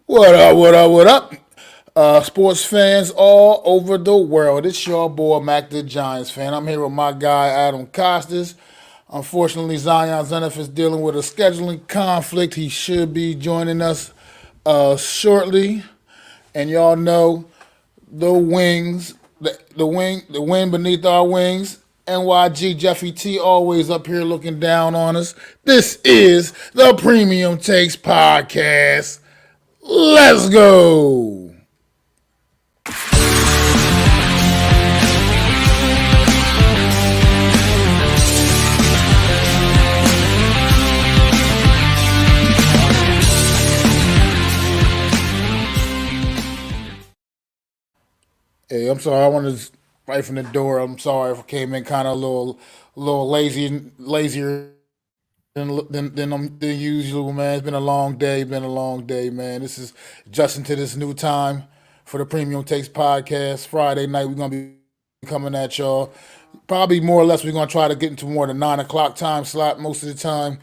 What up, what up, what up? Sports fans all over the world. It's your boy, MacDaGiantsFan. I'm here with my guy, Adam Costas. Unfortunately, Zion Zenith is dealing with a scheduling conflict. He should be joining us shortly. And y'all know the wings, the wind beneath our wings. NYG Jeffy T always up here looking down on us. This is the Premium Takes Podcast. Let's go. Hey, I'm sorry. I wanted to right from the door. I'm sorry if I came in kind of a little lazier than usual, man. It's been a long day. Man. This is adjusting to this new time for the Premium Takes podcast. Friday night, we're gonna be coming at y'all. Probably more or less, we're gonna try to get into more the 9 o'clock time slot most of the time,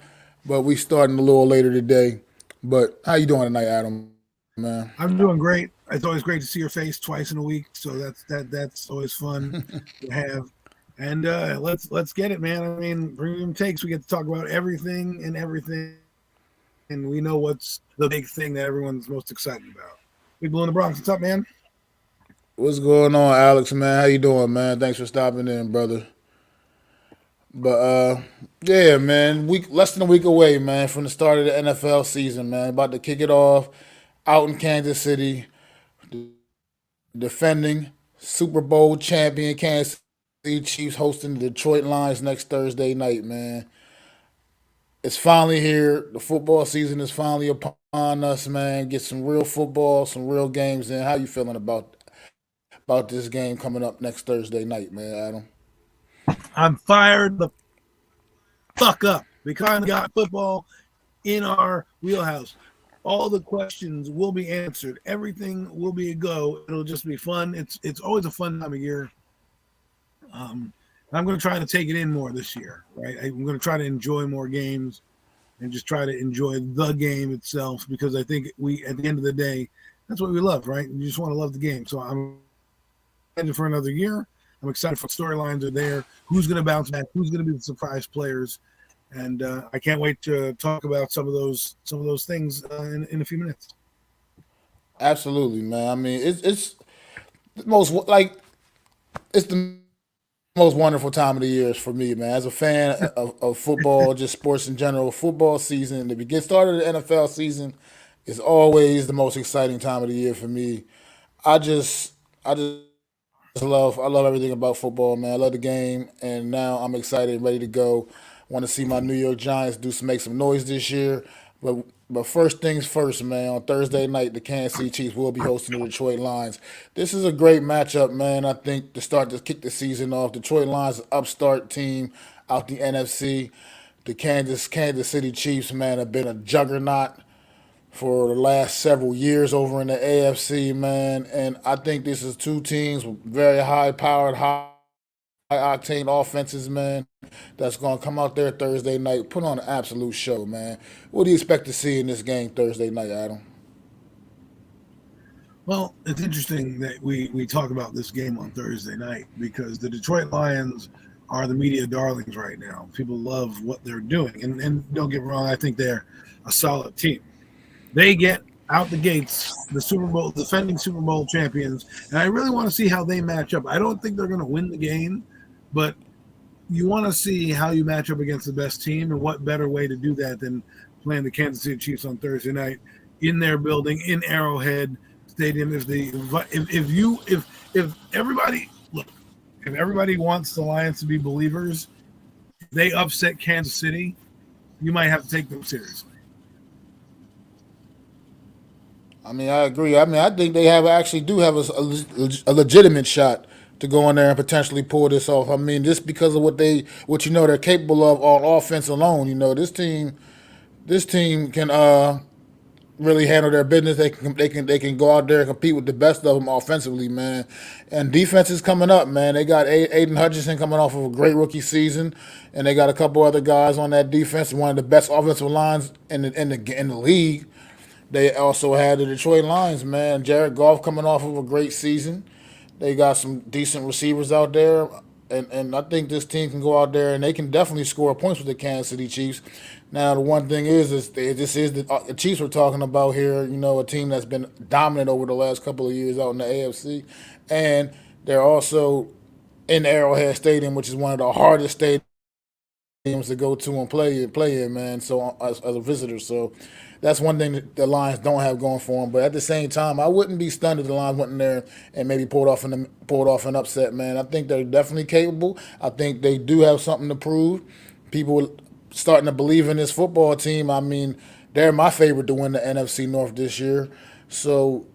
but we starting a little later today. But how you doing tonight, Adam? Man. I'm doing great. It's always great to see your face twice in a week, so that's always fun to have. And let's get it, man. I mean, premium takes. We get to talk about everything, and we know what's the big thing that everyone's most excited about. Big Blue in the Bronx. What's up, man? What's going on, Alex? Man, how you doing, man? Thanks for stopping in, brother. But yeah, man, week less than a week away, man, from the start of the NFL season, man. About to kick it off out in Kansas City, defending Super Bowl champion Kansas City Chiefs hosting the Detroit Lions next Thursday night, man. It's finally here. The football season is finally upon us, man. Get some real football, some real games in. How you feeling about this game coming up next Thursday night, man, Adam? I'm fired the fuck up. We kind of got football in our wheelhouse. All the questions will be answered. Everything will be a go. It'll just be fun. It's always a fun time of year. I'm going to try to take it in more this year, right? I'm going to try to enjoy more games and just try to enjoy the game itself because I think we, at the end of the day, that's what we love, right? You just want to love the game. So I'm excited for another year. I'm excited for storylines are there. Who's going to bounce back? Who's going to be the surprise players? And I can't wait to talk about some of those things in a few minutes. Absolutely, man. I mean, it's the most like it's the most wonderful time of the year for me, man. As a fan of football, just sports in general, football season, the begin start of the NFL season is always the most exciting time of the year for me. I just love everything about football, man. I love the game, and now I'm excited and ready to go. Want to see my New York Giants make some noise this year. But first things first, man. On Thursday night, the Kansas City Chiefs will be hosting the Detroit Lions. This is a great matchup, man. I think to kick the season off, Detroit Lions, upstart team out the NFC. The Kansas City Chiefs, man, have been a juggernaut for the last several years over in the AFC, man. And I think this is two teams with very high powered, high octane offenses, man, that's going to come out there Thursday night, put on an absolute show, man. What do you expect to see in this game Thursday night, Adam? Well, it's interesting that we talk about this game on Thursday night because the Detroit Lions are the media darlings right now. People love what they're doing. And don't get me wrong, I think they're a solid team. They get out the gates, the Super Bowl, defending Super Bowl champions, and I really want to see how they match up. I don't think they're going to win the game, but you want to see how you match up against the best team, and what better way to do that than playing the Kansas City Chiefs on Thursday night in their building in Arrowhead Stadium. If everybody look, if everybody wants the Lions to be believers, if they upset Kansas City, you might have to take them seriously. I mean, I agree. I mean, I think they do have a legitimate shot to go in there and potentially pull this off. I mean, just because of what you know they're capable of on offense alone. You know, this team can really handle their business. They can go out there and compete with the best of them offensively, man. And defense is coming up, man. They got Aiden Hutchinson coming off of a great rookie season, and they got a couple other guys on that defense. One of the best offensive lines in the league. They also had the Detroit Lions, man. Jared Goff coming off of a great season. They got some decent receivers out there. And I think this team can go out there and they can definitely score points with the Kansas City Chiefs. Now, the one thing this is the Chiefs we're talking about here, a team that's been dominant over the last couple of years out in the AFC. And they're also in Arrowhead Stadium, which is one of the hardest stadiums to go to and play in, man. So as a visitor, so that's one thing that the Lions don't have going for them. But at the same time, I wouldn't be stunned if the Lions went in there and maybe pulled off an upset, man. I think they're definitely capable. I think they do have something to prove. People starting to believe in this football team. I mean, they're my favorite to win the NFC North this year. So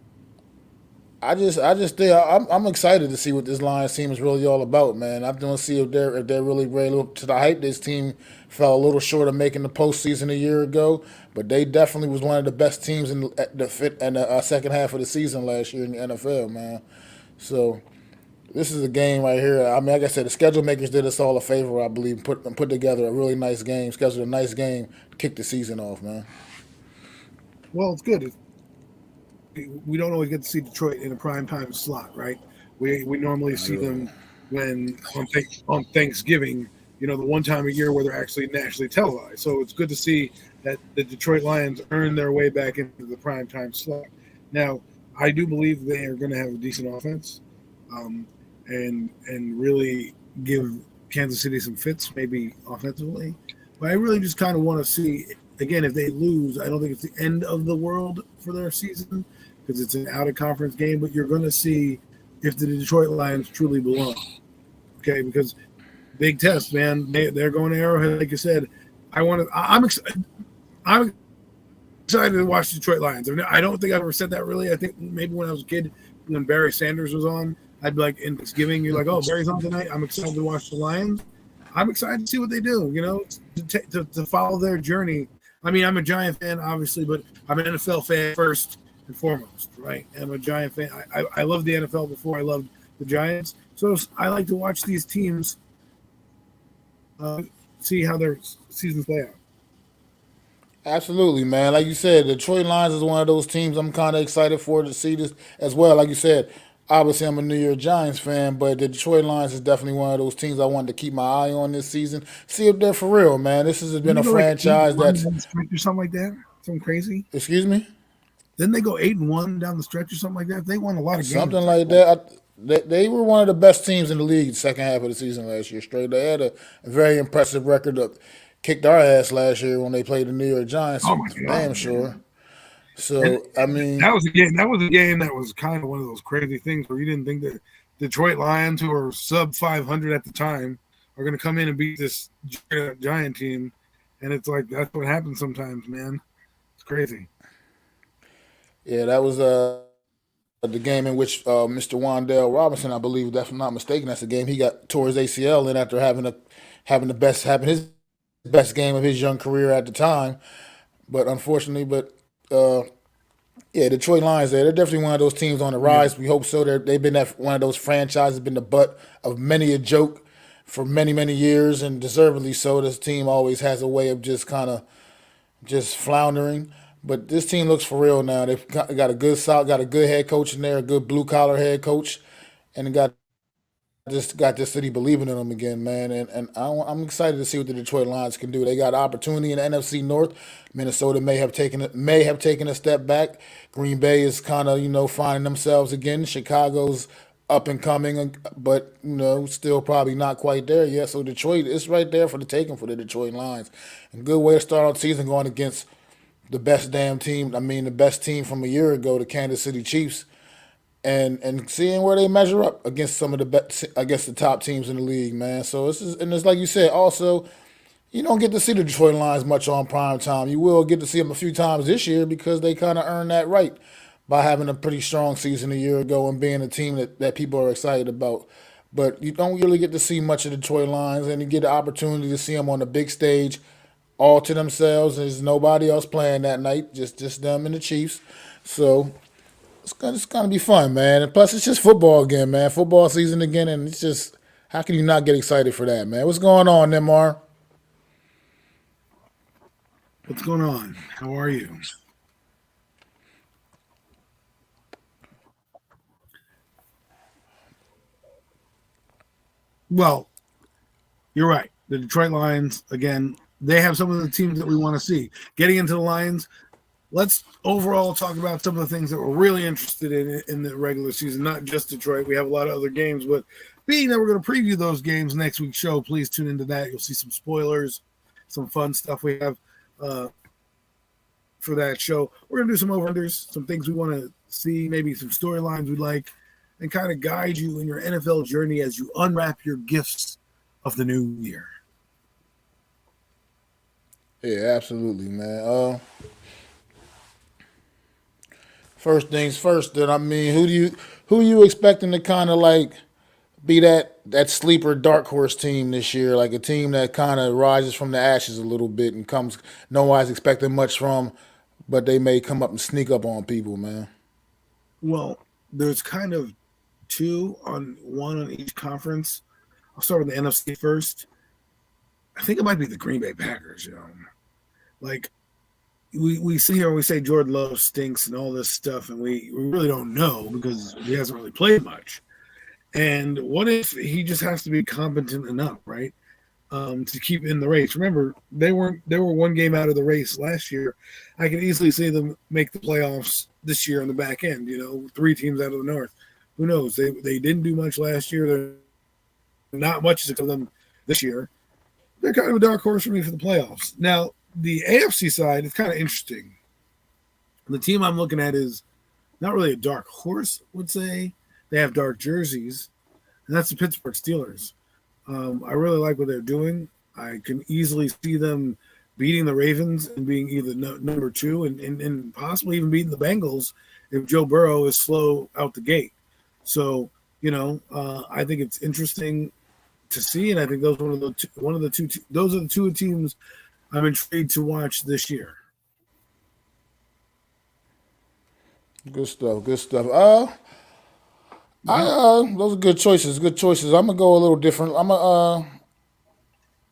I just think I'm excited to see what this Lions team is really all about, man. I want to see if they're really ready to the hype. This team fell a little short of making the postseason a year ago, but they definitely was one of the best teams in the second half of the season last year in the NFL, man. So this is a game right here. I mean, like I said, the schedule makers did us all a favor, I believe, put together a really nice game, scheduled a nice game, to kick the season off, man. Well, it's good. We don't always get to see Detroit in a prime time slot, right? We normally see them when on Thanksgiving, the one time a year where they're actually nationally televised. So it's good to see that the Detroit Lions earn their way back into the prime time slot. Now, I do believe they are going to have a decent offense, and really give Kansas City some fits, maybe offensively. But I really just kind of want to see, again, if they lose, I don't think it's the end of the world for their season because it's an out of conference game. But you're going to see if the Detroit Lions truly belong. Okay, because big test, man. They're going to Arrowhead, like you said. I'm excited. I'm excited to watch the Detroit Lions. I mean, I don't think I've ever said that really. I think maybe when I was a kid, when Barry Sanders was on, I'd be like, in Thanksgiving, you're like, oh, Barry's on tonight. I'm excited to watch the Lions. I'm excited to see what they do, to follow their journey. I mean, I'm a Giant fan, obviously, but I'm an NFL fan first and foremost, right? I'm a Giant fan. I loved the NFL before I loved the Giants. So I like to watch these teams, see how their seasons play out. Absolutely, man. Like you said, the Detroit Lions is one of those teams I'm kind of excited for to see this as well. Like you said, obviously I'm a New York Giants fan, but the Detroit Lions is definitely one of those teams I wanted to keep my eye on this season. See if they're for real, man. This has Didn't been they a go like franchise 8-1 that's, down the stretch or something like that? Something crazy? excuse me, Didn't they go 8-1 down the stretch or something like that? They won a lot of something games. like that. They were one of the best teams in the league the second half of the season last year straight. They had a very impressive record of kicked our ass last year when they played the New York Giants, Oh my for damn god, sure. man! And So I mean, that was a game. That was a game that was kind of one of those crazy things where you didn't think that Detroit Lions, who are sub 500 at the time, are going to come in and beat this Giant team, and it's like that's what happens sometimes, man. It's crazy. yeah, that was the game in which Mr. Wandale Robinson, I believe, if I'm not mistaken, that's the game he got tore his ACL in after having his best game of his young career at the time. But unfortunately, uh, yeah, Detroit Lions, they're definitely one of those teams on the Yeah. rise. We hope so. They've been one of those franchises, been the butt of many a joke for many, many years, and deservedly so. This team always has a way of just kind of just floundering. But this team looks for real now. They've got a got a good head coach in there, a good blue collar head coach, and got this city believing in them again, man. I'm excited to see what the Detroit Lions can do. They got opportunity in the NFC North. Minnesota may have taken a step back. Green Bay is kind of finding themselves again. Chicago's up and coming, but still probably not quite there yet. So Detroit is right there for the taking for the Detroit Lions. And good way to start out the season going against the best damn team. I mean, the best team from a year ago, the Kansas City Chiefs, and seeing where they measure up against some of against the top teams in the league, man. So it's like you said. Also, you don't get to see the Detroit Lions much on prime time. You will get to see them a few times this year because they kind of earned that right by having a pretty strong season a year ago and being a team that people are excited about. But you don't really get to see much of the Detroit Lions, and you get the opportunity to see them on the big stage all to themselves. There's nobody else playing that night, just them and the Chiefs. So it's gonna be fun, man. And plus, it's just football again, man. Football season again, and it's just how can you not get excited for that, man? What's going on, Nemar? What's going on? How are you? Well, you're right. The Detroit Lions, again, they have some of the teams that we want to see. Getting into the Lions, let's overall talk about some of the things that we're really interested in the regular season, not just Detroit. We have a lot of other games, but being that we're going to preview those games next week's show, please tune into that. You'll see some spoilers, some fun stuff we have uh, for that show. We're going to do some over-unders, some things we want to see, maybe some storylines we like, and kind of guide you in your NFL journey as you unwrap your gifts of the new year. Yeah, absolutely, man. First things first. Then I mean, who you expecting to kind of like be that sleeper dark horse team this year, like a team that kind of rises from the ashes a little bit and comes no one's expecting much from, but they may come up and sneak up on people, man. Well, there's kind of one on each conference. I'll start with the NFC first. I think it might be the Green Bay Packers. Like we sit here and we say Jordan Love stinks and all this stuff, and we really don't know because he hasn't really played much. And what if he just has to be competent enough, right, to keep in the race? Remember, they were one game out of the race last year. I can easily see them make the playoffs this year on the back end. 3 teams out of the North. Who knows? They didn't do much last year. They're not much to them this year. They're kind of a dark horse for me for the playoffs. Now, the AFC side is kind of interesting. The team I'm looking at is not really a dark horse, I would say. They have dark jerseys, and that's the Pittsburgh Steelers. I really like what they're doing. I can easily see them beating the Ravens and being either number 2 and possibly even beating the Bengals if Joe Burrow is slow out the gate. So, I think it's interesting to see, and I think those those are the 2 teams I'm intrigued to watch this year. Good stuff. Good stuff. Yeah. Those are good choices. Good choices. I'm gonna go a little different.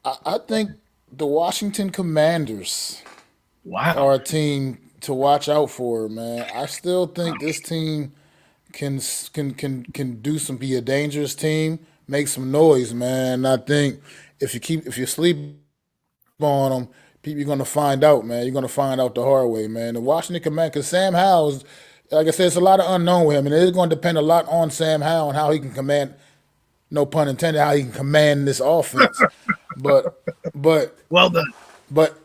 I think the Washington Commanders Wow. are a team to watch out for, man. I still think this team can do some be a dangerous team, make some noise, man. I think if you sleep on them, people you're gonna find out, man. You're gonna find out the hard way, man. The Washington Command, because Sam Howell's, like I said, it's a lot of unknown with him, and it is going to depend a lot on Sam Howell and how he can command, no pun intended, how he can command this offense. But but Well done. but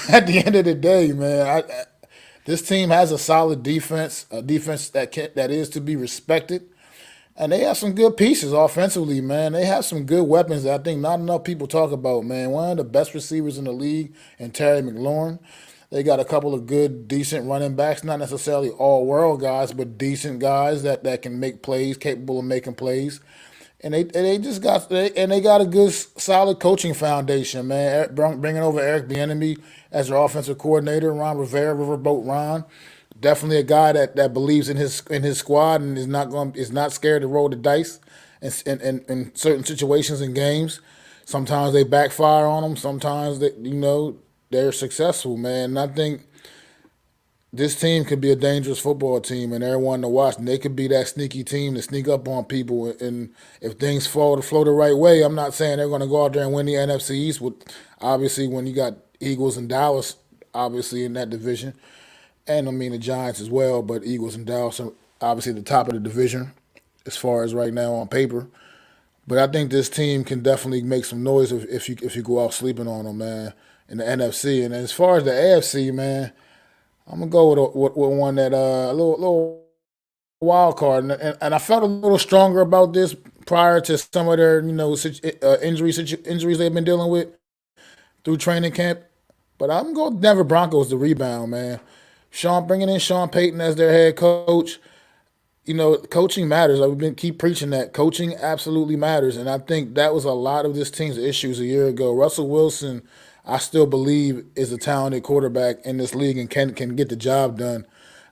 at the end of the day, man, this team has a solid defense, a defense that is to be respected, and they have some good pieces offensively, man. They have some good weapons that I think not enough people talk about, man. One of the best receivers in the league, and Terry McLaurin. They got a couple of good, decent running backs, not necessarily all world guys, but decent guys that can make plays, capable of making plays. And they just they got a good solid coaching foundation, man. Bringing over Eric Bieniemy as their offensive coordinator, Ron Rivera, Riverboat Ron, definitely a guy that believes in his squad and is not scared to roll the dice in certain situations in games. Sometimes they backfire on them. Sometimes they're successful, man. And I think this team could be a dangerous football team, and they're one to watch. And they could be that sneaky team to sneak up on people. And if things flow the right way, I'm not saying they're going to go out there and win the NFC East. With obviously, when you got Eagles and Dallas, obviously in that division, and I mean the Giants as well. But Eagles and Dallas are obviously at the top of the division as far as right now on paper. But I think this team can definitely make some noise if you go out sleeping on them, man. In the NFC, and as far as the AFC, man. I'm gonna go with one that a little wild card, and I felt a little stronger about this prior to some of their injuries they've been dealing with through training camp. But I'm going to Denver Broncos to rebound, man. Bringing in Sean Payton as their head coach. Coaching matters. I've been keep preaching that coaching absolutely matters, and I think that was a lot of this team's issues a year ago. Russell Wilson, I still believe, is a talented quarterback in this league and can get the job done.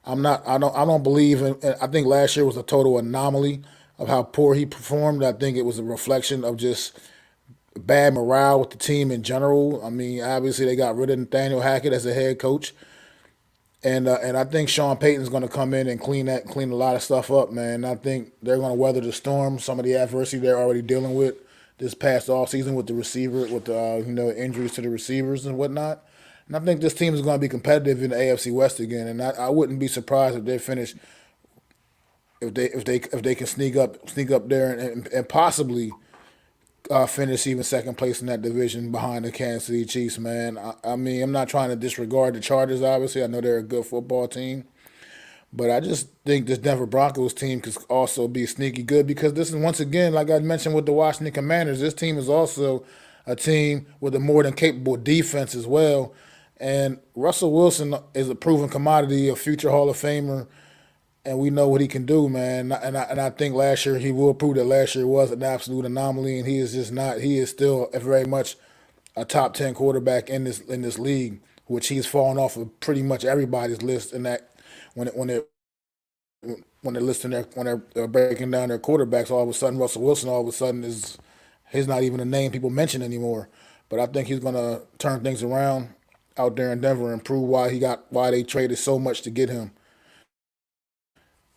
I'm not. I don't believe in. I think last year was a total anomaly of how poor he performed. I think it was a reflection of just bad morale with the team in general. I mean, obviously they got rid of Nathaniel Hackett as a head coach. And I think Sean Payton's going to come in and clean a lot of stuff up, man. I think they're going to weather the storm, some of the adversity they're already dealing with. this past off season with the receiver, with the injuries to the receivers and whatnot. And I think this team is going to be competitive in the AFC West again. And I wouldn't be surprised if they finish if they can sneak up there and possibly finish even second place in that division behind the Kansas City Chiefs. Man, I mean, I'm not trying to disregard the Chargers. Obviously, I know they're a good football team. But I just think this Denver Broncos team could also be sneaky good because this is, once again, like I mentioned with the Washington Commanders, this team is also a team with a more than capable defense as well. And Russell Wilson is a proven commodity, a future Hall of Famer, and we know what he can do, man. And I think last year he will prove that last year was an absolute anomaly, and he is just not. He is still very much a top 10 quarterback in this league, which he's fallen off of pretty much everybody's list in that when they're listing when they're breaking down their quarterbacks, all of a sudden Russell Wilson all of a sudden he's not even a name people mention anymore. But I think he's gonna turn things around out there in Denver and prove why they traded so much to get him.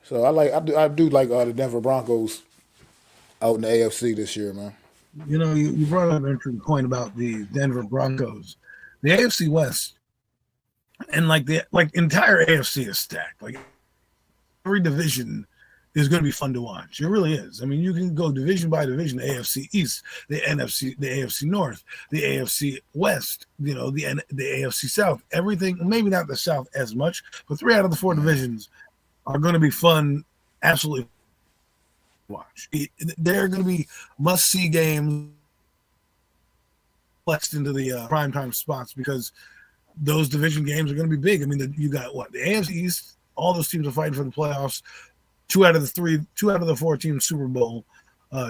So I do like the Denver Broncos out in the AFC this year, man. You brought up an interesting point about the Denver Broncos. The AFC West and the entire AFC is stacked. Like every division is going to be fun to watch. It really is. I mean, you can go division by division: the AFC East, the NFC, the AFC North, the AFC West. The AFC South. Everything. Maybe not the South as much, but 3 out of the 4 divisions are going to be fun. Absolutely, watch. They're going to be must-see games flexed into the primetime spots because those division games are going to be big. I mean, you got the AFC East. All those teams are fighting for the playoffs. 2 out of the 4 teams Super Bowl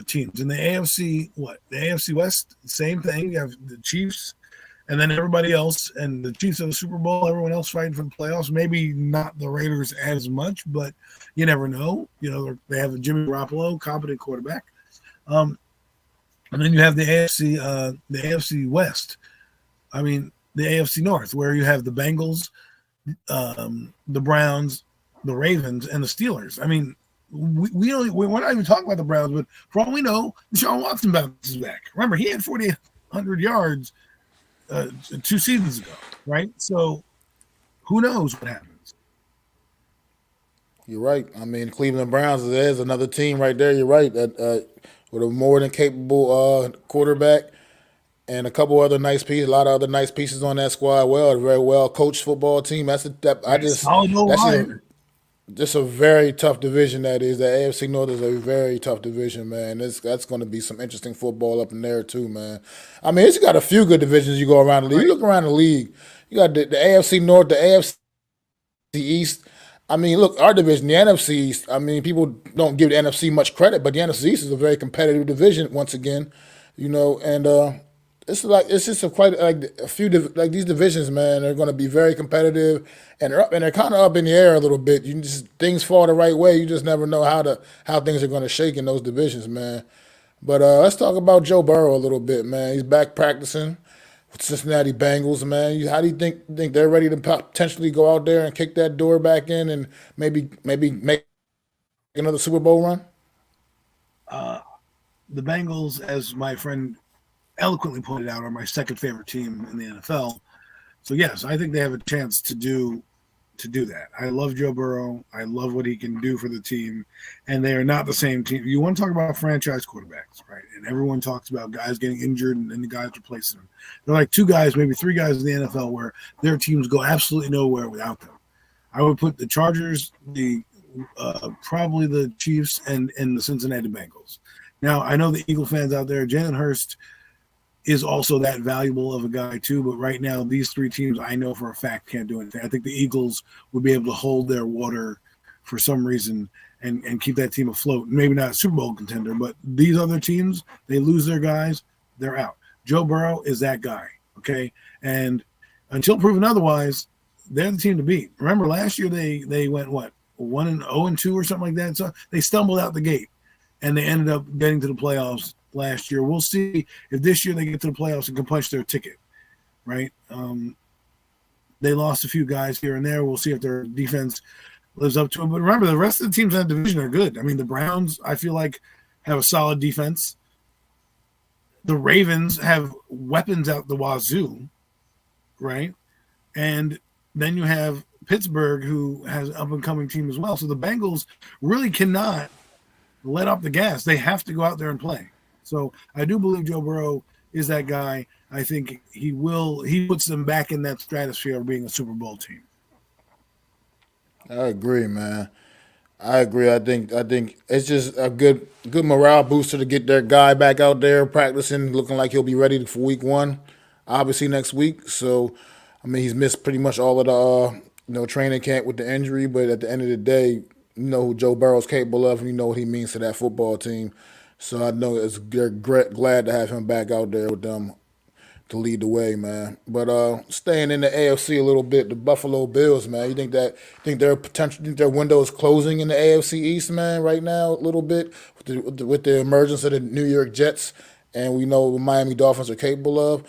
teams. In the AFC, the AFC West, same thing. You have the Chiefs, and then everybody else. And the Chiefs are the Super Bowl. Everyone else fighting for the playoffs. Maybe not the Raiders as much, but you never know. They have a Jimmy Garoppolo, competent quarterback. And then you have the AFC West. I mean, the AFC North, where you have the Bengals, the Browns, the Ravens, and the Steelers. I mean, we're not even talking about the Browns, but for all we know, Deshaun Watson bounces back. Remember, he had 4,800 yards 2 seasons ago, right? So who knows what happens? You're right. I mean, Cleveland Browns is another team right there. You're right. That with a more than capable quarterback and a lot of other nice pieces on that squad. Well, a very well coached football team. That's just a very tough division. That is, the AFC North is a very tough division, man. That's going to be some interesting football up in there too, man. I mean, it's got a few good divisions. You go around the league. You look around the league. You got the AFC North, the AFC East. I mean, look, our division, the NFC East. I mean, people don't give the NFC much credit, but the NFC East is a very competitive division once again. And it's just quite a few these divisions, man. They're going to be very competitive, and they're kind of up in the air a little bit. Things fall the right way. You just never know how things are going to shake in those divisions, man. But let's talk about Joe Burrow a little bit, man. He's back practicing with Cincinnati Bengals, man. How do you think they're ready to potentially go out there and kick that door back in and maybe make another Super Bowl run? The Bengals, as my friend eloquently pointed out, are my second favorite team in the NFL. So yes, I think they have a chance to do that. I love Joe Burrow. I love what he can do for the team, and they are not the same team. You want to talk about franchise quarterbacks, right? And everyone talks about guys getting injured and the guys replacing them. They're like 2 guys, maybe 3 guys in the NFL where their teams go absolutely nowhere without them. I would put the Chargers, probably the Chiefs, and the Cincinnati Bengals. Now, I know the Eagle fans out there, Jalen Hurst is also that valuable of a guy too, but right now these 3 teams I know for a fact can't do anything. I think the Eagles would be able to hold their water for some reason and keep that team afloat. Maybe not a Super Bowl contender, but these other teams, they lose their guys, they're out. Joe Burrow is that guy, okay? And until proven otherwise, they're the team to beat. Remember last year they went 1-0-2 or something like that. So they stumbled out the gate and they ended up getting to the playoffs last year. We'll see if this year they get to the playoffs and can punch their ticket, right? They lost a few guys here and there. We'll see if their defense lives up to it. But remember, the rest of the teams in that division are good. I mean, the Browns, I feel like, have a solid defense. The Ravens have weapons out the wazoo, right? And then you have Pittsburgh, who has an up-and-coming team as well. So the Bengals really cannot let up the gas. They have to go out there and play. So I do believe Joe Burrow is that guy. I think he puts them back in that stratosphere of being a Super Bowl team. I agree, man. I agree. I think it's just a good morale booster to get their guy back out there practicing, looking like he'll be ready for week one, obviously next week. So, I mean, he's missed pretty much all of the training camp with the injury, but at the end of the day, you know who Joe Burrow's capable of, and you know what he means to that football team. So I know they're glad to have him back out there with them to lead the way, man. But staying in the AFC a little bit, the Buffalo Bills, man. You think their window is closing in the AFC East, man, right now a little bit with the emergence of the New York Jets, and we know what Miami Dolphins are capable of.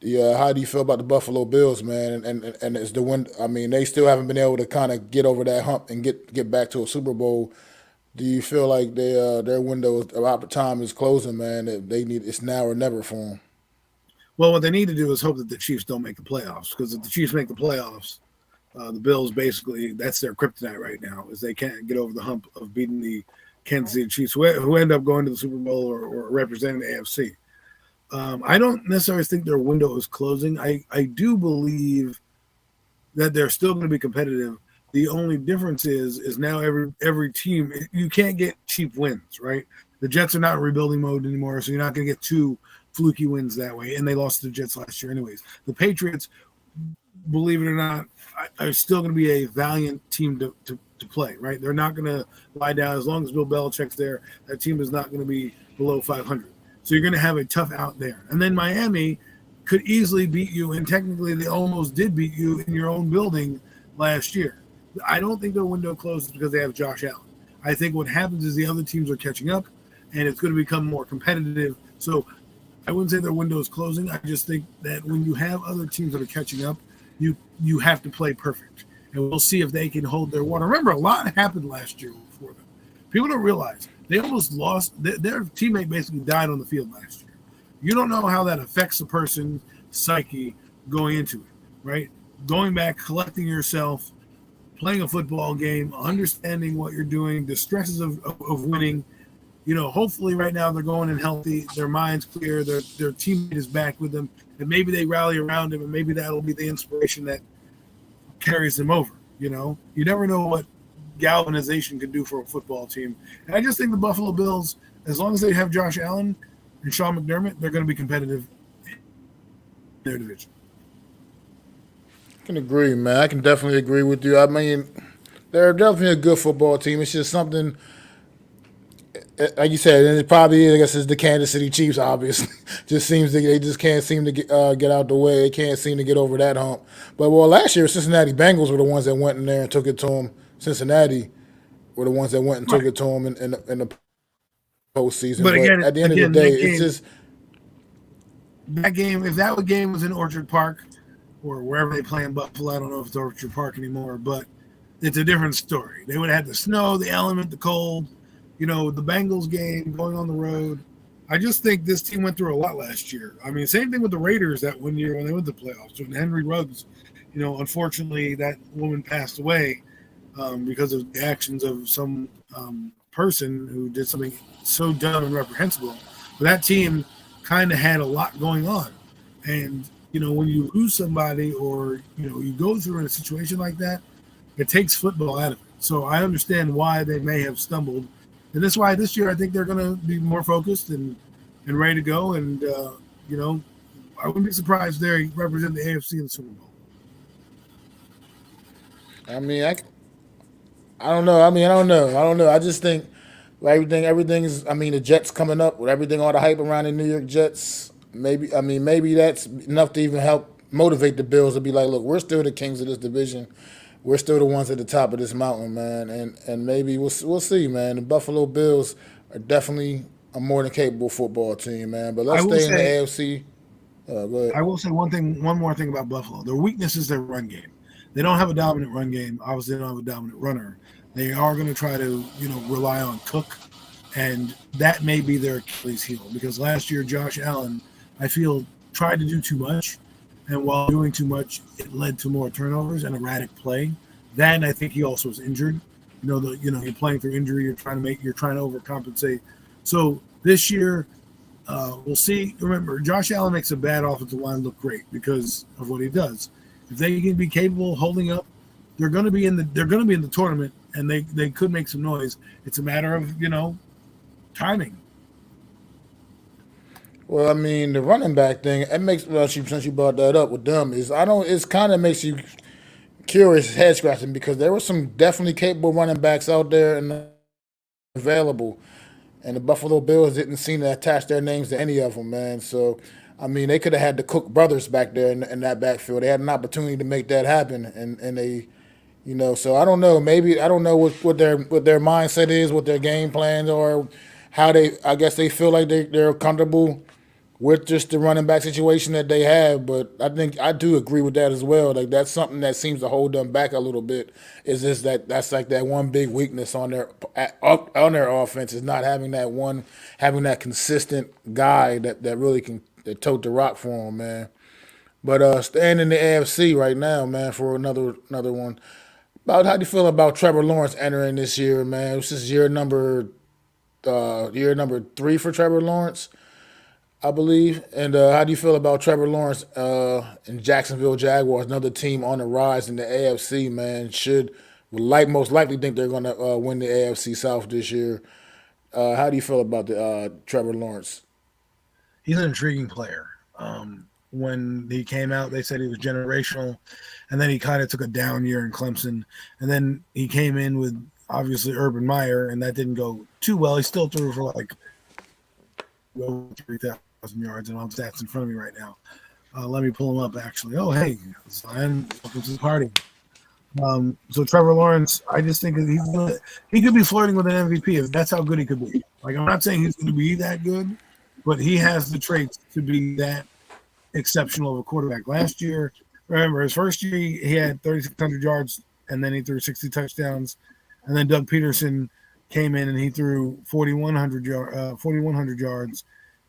Yeah, how do you feel about the Buffalo Bills, man? And it's the win. I mean, they still haven't been able to kind of get over that hump and get back to a Super Bowl. Do you feel like their window of time is closing, man? That they need it's now or never for them? Well, what they need to do is hope that the Chiefs don't make the playoffs, because if the Chiefs make the playoffs, the Bills basically that's their kryptonite right now, is they can't get over the hump of beating the Kansas City Chiefs, who end up going to the Super Bowl or representing the AFC. I don't necessarily think their window is closing. I do believe that they're still going to be competitive. The only difference is now every team, you can't get cheap wins, right? The Jets are not in rebuilding mode anymore, so you're not going to get two fluky wins that way, and they lost to the Jets last year anyways. The Patriots, believe it or not, are still going to be a valiant team to play, right? They're not going to lie down. As long as Bill Belichick's there, that team is not going to be below 500. So you're going to have a tough out there. And then Miami could easily beat you, and technically they almost did beat you in your own building last year. I don't think their window closes because they have Josh Allen. I think what happens is the other teams are catching up, and it's going to become more competitive. So I wouldn't say their window is closing. I just think that when you have other teams that are catching up, you have to play perfect. And we'll see if they can hold their water. Remember, a lot happened last year for them. People don't realize they almost lost. Their teammate basically died on the field last year. You don't know how that affects a person's psyche going into it, right? Going back, collecting yourself, playing a football game, understanding what you're doing, the stresses of winning. Hopefully right now they're going in healthy, their mind's clear, their teammate is back with them, and maybe they rally around him, and maybe that'll be the inspiration that carries them over. You never know what galvanization can do for a football team. And I just think the Buffalo Bills, as long as they have Josh Allen and Sean McDermott, they're going to be competitive in their division. I can agree, man. I can definitely agree with you. I mean, they're definitely a good football team. It's just something, like you said, and it probably is, I guess it's the Kansas City Chiefs, obviously. Just seems they just can't seem to get out the way. They can't seem to get over that hump. But, last year, Cincinnati Bengals were the ones that went in there and took it to them. Cincinnati were the ones that went and took it to them in the postseason. But again, at the end of the day, it's just that game. If that game was in Orchard Park or wherever they play in Buffalo, I don't know if it's Orchard Park anymore, but it's a different story. They would have had the snow, the element, the cold. The Bengals game, going on the road. I just think this team went through a lot last year. I mean, same thing with the Raiders that one year when they went to the playoffs. When Henry Ruggs, unfortunately that woman passed away because of the actions of some person who did something so dumb and reprehensible. But that team kind of had a lot going on. And, when you lose somebody or, you go through in a situation like that, it takes football out of it. So I understand why they may have stumbled. And that's why this year I think they're going to be more focused and ready to go. And, I wouldn't be surprised they represent the AFC in the Super Bowl. I mean, I don't know. I don't know. I just think everything's. I mean, the Jets coming up with everything, all the hype around the New York Jets. Maybe that's enough to even help motivate the Bills to be like, look, we're still the kings of this division. We're still the ones at the top of this mountain, man. And maybe we'll see, man. The Buffalo Bills are definitely a more than capable football team, man. But let's stay in the AFC. Go ahead. I will say one more thing about Buffalo. Their weakness is their run game. They don't have a dominant run game. Obviously, they don't have a dominant runner. They are going to try to, rely on Cook And that may be their Achilles heel because last year Josh Allen, I feel, tried to do too much, and while doing too much, it led to more turnovers and erratic play. Then I think he also was injured. You're playing through injury. You're trying to overcompensate. So this year, we'll see. Remember, Josh Allen makes a bad offensive line look great because of what he does. If they can be capable of holding up, they're going to be in the tournament, and they could make some noise. It's a matter of timing. Well, I mean, the running back thing, it makes since you brought that up with them is I don't. It's kind of makes you curious, head scratching because there were some definitely capable running backs out there and available, and the Buffalo Bills didn't seem to attach their names to any of them, man. So, I mean, they could have had the Cook brothers back there in that backfield. They had an opportunity to make that happen, and they, So I don't know. Maybe I don't know what their mindset is, what their game plans are, how they. I guess they feel like they're comfortable with just the running back situation that they have. But I think I do agree with that as well. Like that's something that seems to hold them back a little bit. Is just that's like that one big weakness on their offense is not having that consistent guy that really can that tote the rock for them, man. But staying in the AFC right now, man, for another one. About how do you feel about Trevor Lawrence entering this year, man? This is year number 3 for Trevor Lawrence. I believe. And how do you feel about Trevor Lawrence and Jacksonville Jaguars, another team on the rise in the AFC? Man, most likely think they're going to win the AFC South this year. How do you feel about the Trevor Lawrence? He's an intriguing player. When he came out, they said he was generational, and then he kind of took a down year in Clemson, and then he came in with obviously Urban Meyer, and that didn't go too well. He still threw for like 3,000 yards, and I have stats in front of me right now. Let me pull him up, actually. Oh, hey, Zion, welcome to the party. So Trevor Lawrence, I just think he could be flirting with an MVP if that's how good he could be. Like, I'm not saying he's going to be that good, but he has the traits to be that exceptional of a quarterback. Last year, remember, his first year, he had 3,600 yards, and then he threw 60 touchdowns. And then Doug Peterson came in, and he threw 4,100 yards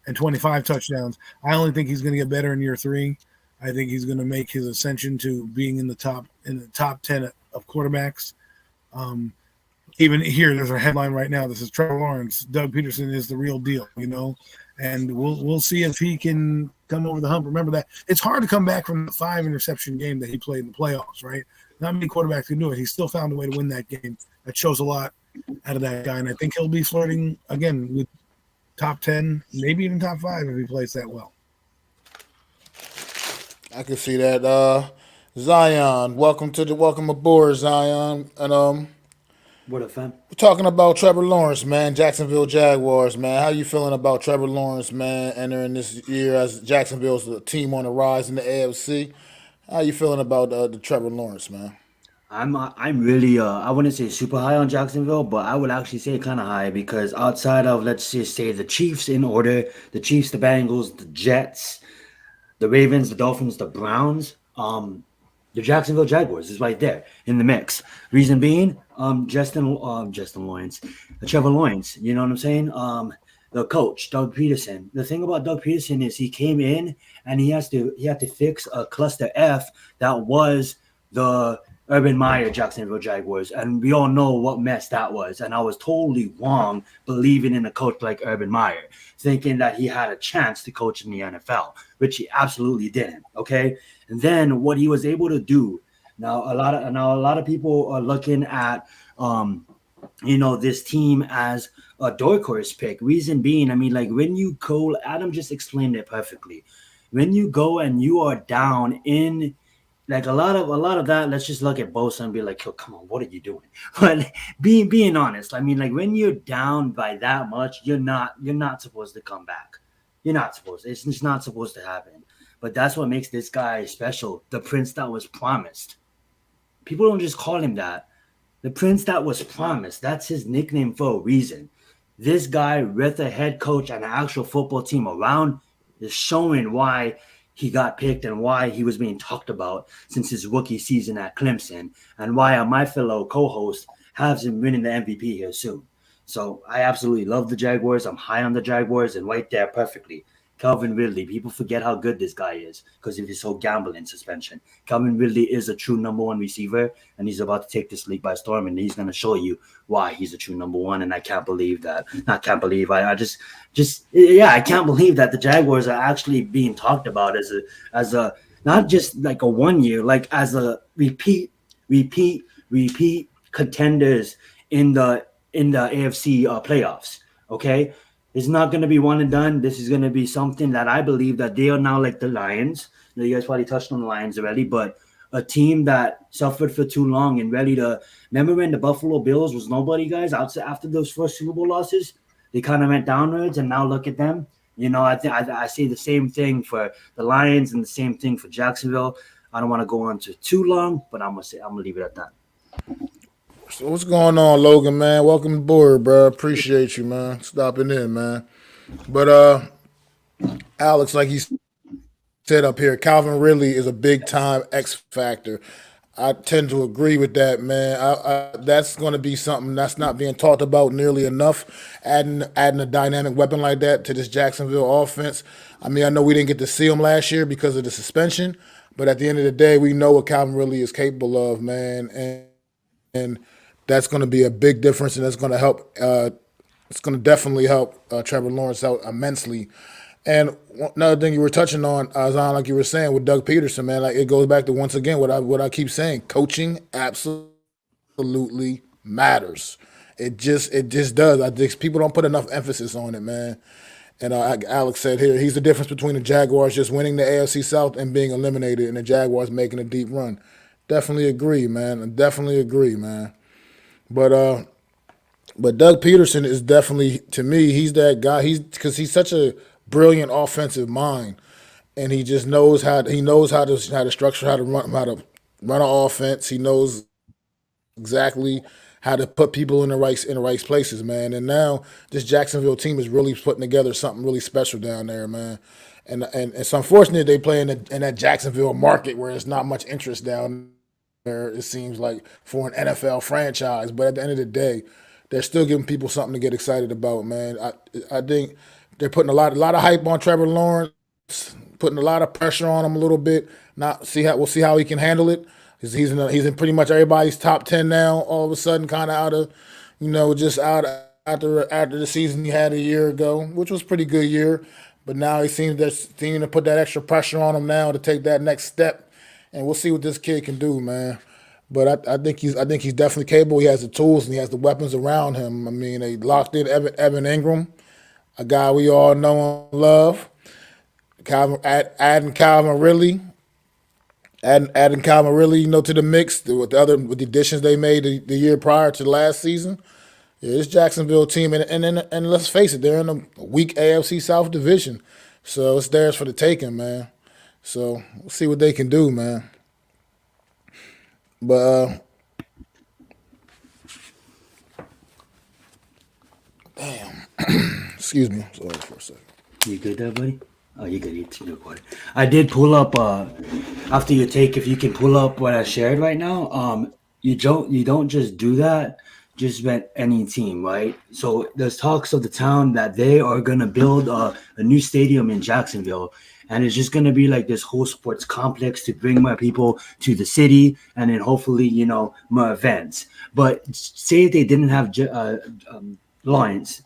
and 25 touchdowns. I only think he's going to get better in year 3. I think he's going to make his ascension to being in the top 10 of quarterbacks. Even here, there's a headline right now. This is Trevor Lawrence. Doug Peterson is the real deal, and we'll see if he can come over the hump. Remember that it's hard to come back from the 5 interception game that he played in the playoffs, right? Not many quarterbacks can do it. He still found a way to win that game. That shows a lot out of that guy, and I think he'll be flirting again with top 10, maybe even top 5 if he plays that well. I can see that. Zion, welcome aboard, Zion. And What a fan. we're talking about Trevor Lawrence, man, Jacksonville Jaguars, man. How you feeling about Trevor Lawrence, man, entering this year as Jacksonville's team on the rise in the AFC? How you feeling about the Trevor Lawrence, man? I'm really I wouldn't say super high on Jacksonville, but I would actually say kind of high because outside of let's just say the Chiefs in order, the Chiefs, the Bengals, the Jets, the Ravens, the Dolphins, the Browns, the Jacksonville Jaguars is right there in the mix. Reason being, Justin Lawrence, Trevor Lawrence, you know what I'm saying? The coach, Doug Peterson. The thing about Doug Peterson is he came in and he had to fix a cluster F that was the Urban Meyer Jacksonville Jaguars, and we all know what mess that was. And I was totally wrong believing in a coach like Urban Meyer, thinking that he had a chance to coach in the NFL, which he absolutely didn't. Okay, and then what he was able to do. Now a lot of people are looking at this team as a dark horse pick. Reason being, I mean, like when you go, Adam just explained it perfectly. When you go and you are down in like a lot of that, let's just look at Bosa and be like, oh, come on, what are you doing? But being honest, I mean, like when you're down by that much, you're not supposed to come back. You're not supposed to. It's just not supposed to happen. But that's what makes this guy special. The prince that was promised. People don't just call him that. The prince that was promised. That's his nickname for a reason. This guy with a head coach and an actual football team around is showing why he got picked and why he was being talked about since his rookie season at Clemson, and why my fellow co-host has him winning the MVP here soon. So I absolutely love the Jaguars. I'm high on the Jaguars, and right there perfectly. Calvin Ridley. People forget how good this guy is because of his whole gambling suspension. Calvin Ridley is a true number one receiver, and he's about to take this league by storm, and he's going to show you why he's a true number one. And I can't believe that. Not can't believe. I just I can't believe that the Jaguars are actually being talked about as a not just like a 1 year, like as a repeat contenders in the AFC playoffs. Okay, it's not going to be one and done. This is going to be something that I believe that they are now like the Lions. You guys probably touched on the Lions already, but a team that suffered for too long and ready to. Remember when the Buffalo Bills was nobody, guys? Outside after those first Super Bowl losses, they kind of went downwards, and now look at them. I think I say the same thing for the Lions and the same thing for Jacksonville. I don't want to go on to too long, but I'm gonna leave it at that. So what's going on, Logan, man? Welcome aboard, bro. Appreciate you, man. Stopping in, man. But Alex, like he said up here, Calvin Ridley is a big time X factor. I tend to agree with that, man. That's going to be something that's not being talked about nearly enough. Adding a dynamic weapon like that to this Jacksonville offense. I mean, I know we didn't get to see him last year because of the suspension, but at the end of the day, we know what Calvin Ridley is capable of, man, and that's going to be a big difference, and that's going to help. It's going to definitely help Trevor Lawrence out immensely. And another thing you were touching on, Zion, like you were saying with Doug Peterson, man, like it goes back to once again what I keep saying: coaching absolutely matters. It just does. I think people don't put enough emphasis on it, man. And Alex said here, he's the difference between the Jaguars just winning the AFC South and being eliminated, and the Jaguars making a deep run. Definitely agree, man. I definitely agree, man. But Doug Peterson is definitely, to me, he's that guy. He's because he's such a brilliant offensive mind, and he just knows how to structure, how to run an offense. He knows exactly how to put people in the right places, man. And now this Jacksonville team is really putting together something really special down there, man. And it's unfortunate they play in that Jacksonville market where there's not much interest down there. It seems like for an NFL franchise, but at the end of the day, they're still giving people something to get excited about, man. I think they're putting a lot of hype on Trevor Lawrence, putting a lot of pressure on him a little bit. Not see how we'll see how he can handle it. He's in pretty much everybody's top 10 now. All of a sudden, kind of out of, just out after the season he had a year ago, which was a pretty good year. But now he seems to put that extra pressure on him now to take that next step, and we'll see what this kid can do, man. But I think he's definitely capable. He has the tools and he has the weapons around him. I mean, they locked in Evan Ingram, a guy we all know and love. Adding Calvin Ridley, adding Calvin Ridley, to the mix with the additions they made the year prior to last season. Yeah, this Jacksonville team, and let's face it, they're in a weak AFC South division, so it's theirs for the taking, man. So we'll see what they can do, man. But excuse me, sorry for a second. You good there, buddy? Oh, you good. You recorded. I did pull up after you take, if you can pull up what I shared right now. You don't just do that. Just bet any team, right? So there's talks of the town that they are gonna build a new stadium in Jacksonville, and it's just gonna be like this whole sports complex to bring more people to the city, and then hopefully more events. But say if they didn't have Trevor Lawrence,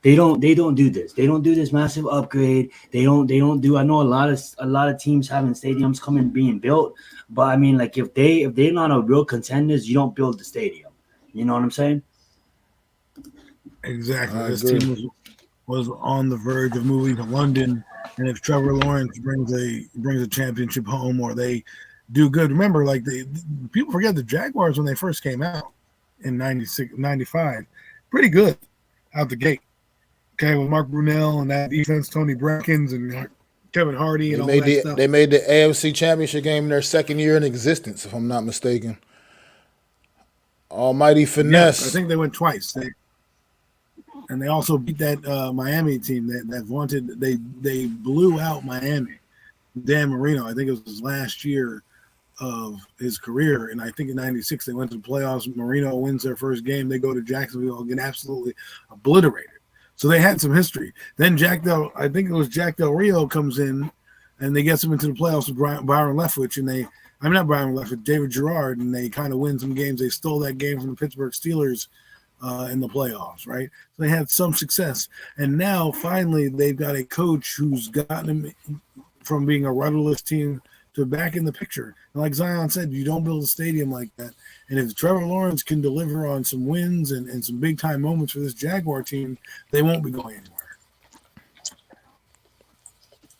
they don't do this. They don't do this massive upgrade. They don't do. I know a lot of teams having stadiums coming being built, but I mean, like if they're not a real contenders, you don't build the stadium. You know what I'm saying? Exactly. I This agree. team was on the verge of moving to London, and if Trevor Lawrence brings a championship home, or they do good, remember, like people forget the Jaguars when they first came out in 96, 95, pretty good out the gate. Okay, with Mark Brunell and that defense, Tony Brackens and Kevin Hardy They and all made that the stuff. they made the AFC Championship game in their second year in existence, if I'm not mistaken. Almighty Yes, I finesse. think they went twice. They also beat that Miami team that they blew out Miami. Dan Marino, I think it was his last year of his career. And I think in '96 they went to the playoffs. Marino wins their first game. They go to Jacksonville and get absolutely obliterated. So they had some history. Then I think it was Jack Del Rio comes in, and they get them into the playoffs with Byron Leftwich, and not Byron Leftwich, David Gerard, and they kind of win some games. They stole that game from the Pittsburgh Steelers in the playoffs, right? So they had some success. And now, finally, they've got a coach who's gotten them from being a rudderless team to back in the picture. And like Zion said, you don't build a stadium like that. And if Trevor Lawrence can deliver on some wins and some big-time moments for this Jaguar team, they won't be going anywhere.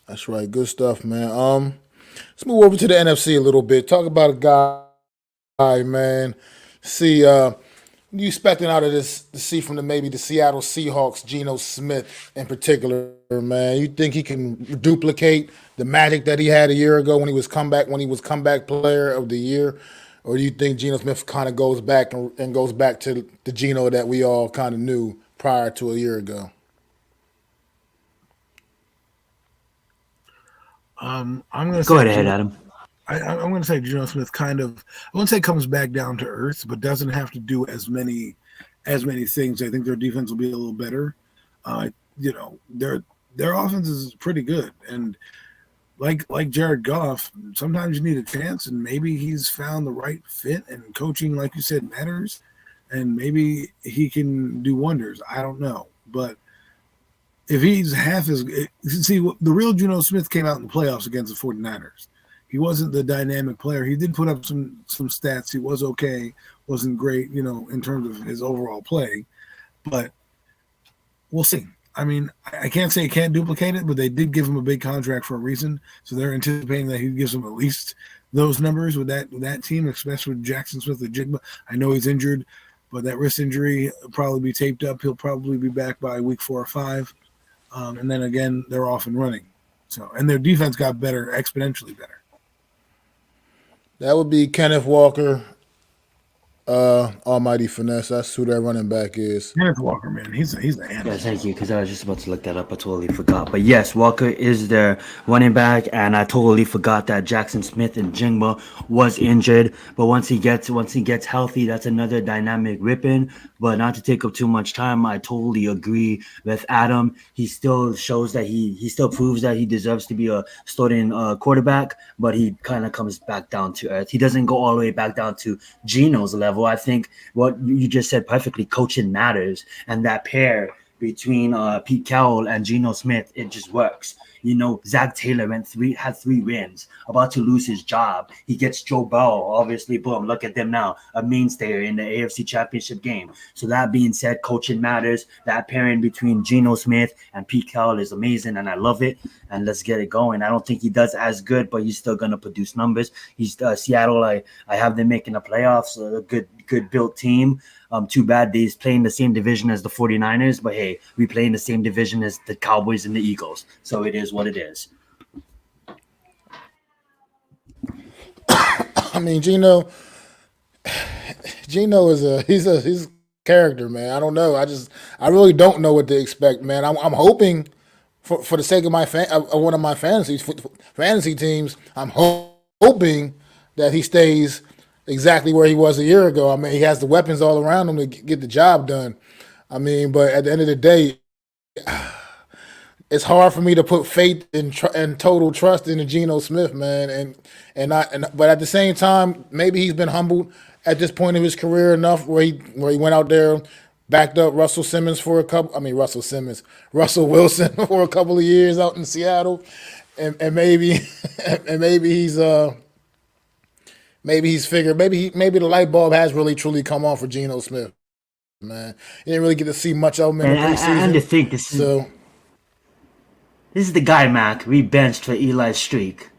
That's right. Good stuff, man. Let's move over to the NFC a little bit. Talk about a guy, man. See, you expecting out of this to see from maybe the Seattle Seahawks, Geno Smith in particular, man? You think he can duplicate the magic that he had a year ago when he was comeback player of the year? Or do you think Geno Smith kind of goes back and goes back to the Geno that we all kind of knew prior to a year ago? I'm going to Go ahead, Adam. I'm going to say Geno Smith kind of, I wouldn't say comes back down to earth, but doesn't have to do as many things. I think their defense will be a little better. Their offense is pretty good, and like Jared Goff, sometimes you need a chance, and maybe he's found the right fit. And coaching, like you said, matters, and maybe he can do wonders. I don't know, but if he's half as see, the real Geno Smith came out in the playoffs against the 49ers. He wasn't the dynamic player. He did put up some stats. He was okay, wasn't great, in terms of his overall play. But we'll see. I mean, I can't say he can't duplicate it, but they did give him a big contract for a reason. So they're anticipating that he gives them at least those numbers with that team, especially with Jackson Smith and Jigba. I know he's injured, but that wrist injury will probably be taped up. He'll probably be back by week 4 or 5. And then again, they're off and running. So, and their defense got better, exponentially better. That would be Kenneth Walker, Almighty Finesse. That's who their running back is. Kenneth Walker, man, he's an animal. Yeah, thank you, because I was just about to look that up. I totally forgot. But yes, Walker is their running back, and I totally forgot that Jackson Smith and Jingba was injured. But once he gets healthy, that's another dynamic ripping. But not to take up too much time, I totally agree with Adam. He still shows that he still proves that he deserves to be a starting quarterback, but he kind of comes back down to earth. He doesn't go all the way back down to Geno's level. I think what you just said perfectly, coaching matters, and that pair between Pete Carroll and Geno Smith, it just works. Zach Taylor had 3 wins, about to lose his job. He gets Joe Burrow, obviously, boom, look at them now, a mainstay in the AFC Championship game. So that being said, coaching matters. That pairing between Geno Smith and Pete Carroll is amazing, and I love it. And let's get it going. I don't think he does as good, but he's still going to produce numbers. He's Seattle. I have them making the playoffs, a good built team. Too bad they's playing the same division as the 49ers, but hey, we play in the same division as the Cowboys and the Eagles. So it is what it is. I mean, Geno is he's a character, man. I don't know. I really don't know what to expect, man. I'm hoping for the sake of one of my fantasy teams, I'm hoping that he stays exactly where he was a year ago. I mean, he has the weapons all around him to get the job done. I mean, but at the end of the day, it's hard for me to put faith and total trust in Geno Smith, man. But at the same time, maybe he's been humbled at this point of his career enough where he went out there, backed up Russell Wilson for a couple of years out in Seattle, and maybe he's figured maybe the light bulb has really truly come on for Geno Smith, man. You didn't really get to see much of him in the preseason. And to think this is the guy, Mac, we benched for Eli Streak.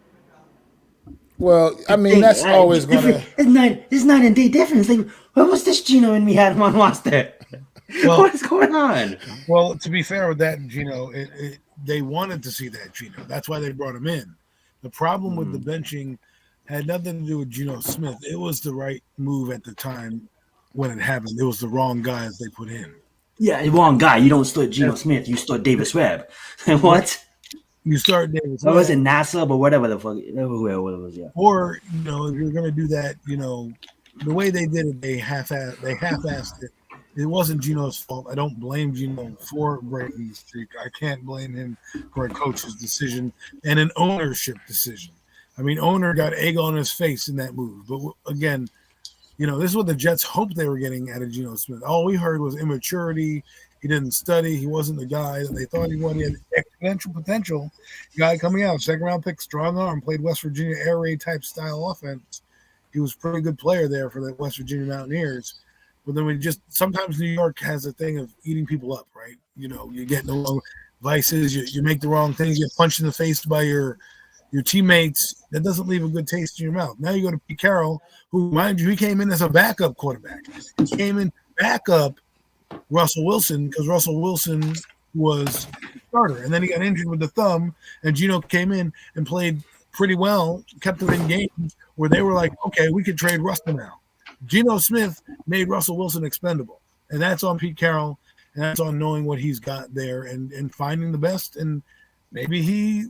Well, I mean, that's always gonna. It's night and day difference. Like, where was this Geno when we had him on roster? Well, what is going on? Well, to be fair with that, Geno, they wanted to see that Geno. That's why they brought him in. The problem with the benching had nothing to do with Geno Smith. It was the right move at the time when it happened. It was the wrong guys they put in. Yeah, the wrong guy. You don't start Geno Smith. You start Davis Webb. What? You start Davis Or was it Webb, NASA? But whatever the fuck, whoever it was, yeah. or if you're going to do that, the way they did it, they half-assed it. It wasn't Gino's fault. I don't blame Gino for breaking the streak. I can't blame him for a coach's decision and an ownership decision. I mean, owner got egg on his face in that move. But again, this is what the Jets hoped they were getting out of Geno Smith. All we heard was immaturity. He didn't study. He wasn't the guy that they thought he was. He had exponential potential. Guy coming out, second round pick, strong arm, played West Virginia air raid type style offense. He was a pretty good player there for the West Virginia Mountaineers. But then sometimes New York has a thing of eating people up, right? You get the wrong vices, you make the wrong things, you get punched in the face by your teammates. That doesn't leave a good taste in your mouth. Now you go to Pete Carroll, who, mind you, he came in as a backup quarterback. He came in backup Russell Wilson because Russell Wilson was starter. And then he got injured with the thumb, and Gino came in and played pretty well, kept them in games where they were like, okay, we could trade Russell now. Geno Smith made Russell Wilson expendable. And that's on Pete Carroll, and that's on knowing what he's got there and finding the best. And maybe he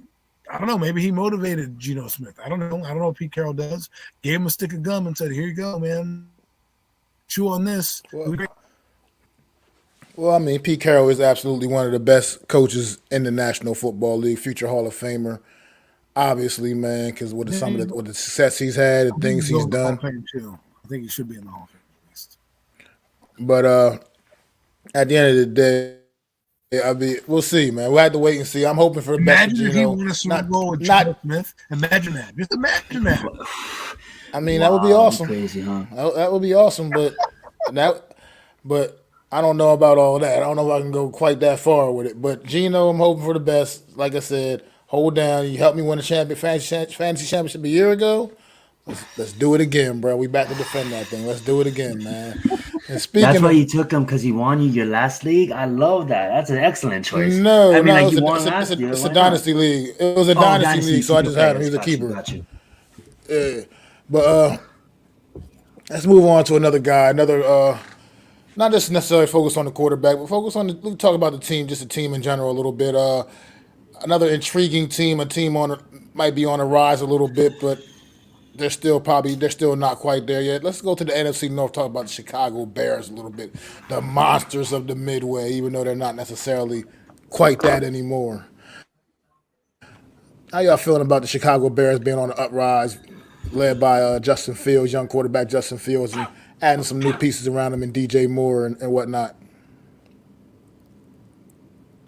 motivated Geno Smith. I don't know what Pete Carroll does. Gave him a stick of gum and said, here you go, man. Chew on this. Well, I mean, Pete Carroll is absolutely one of the best coaches in the National Football League, future Hall of Famer. Obviously, man, because with the success he's had and things he's done. I think he should be in the Hall of Fame at least. But at the end of the day, we'll see, man. We'll have to wait and see. I'm hoping for the best. Imagine if he won a Super Bowl with Geno Smith. Imagine that. Just imagine that. I mean, that would be awesome. Crazy, huh? That would be awesome, but I don't know about all that. I don't know if I can go quite that far with it. But Geno, I'm hoping for the best. Like I said, hold down. You helped me win the fantasy championship a year ago. Let's do it again, bro. We back to defend that thing. Let's do it again, man. And that's why you took him, because he won you your last league. I love that. That's an excellent choice. It's a dynasty league. It was a dynasty league, so I just had him. He was a keeper. Got you. Yeah, but let's move on to another guy. Not just necessarily focus on the quarterback, but we talk about the team, just the team in general a little bit. Another intriguing team, a team might be on a rise a little bit, but they're still not quite there yet. Let's go to the NFC North, talk about the Chicago Bears a little bit. The monsters of the Midway, even though they're not necessarily quite that anymore. How y'all feeling about the Chicago Bears being on the uprise, led by Justin Fields, young quarterback Justin Fields, and adding some new pieces around him and DJ Moore and whatnot?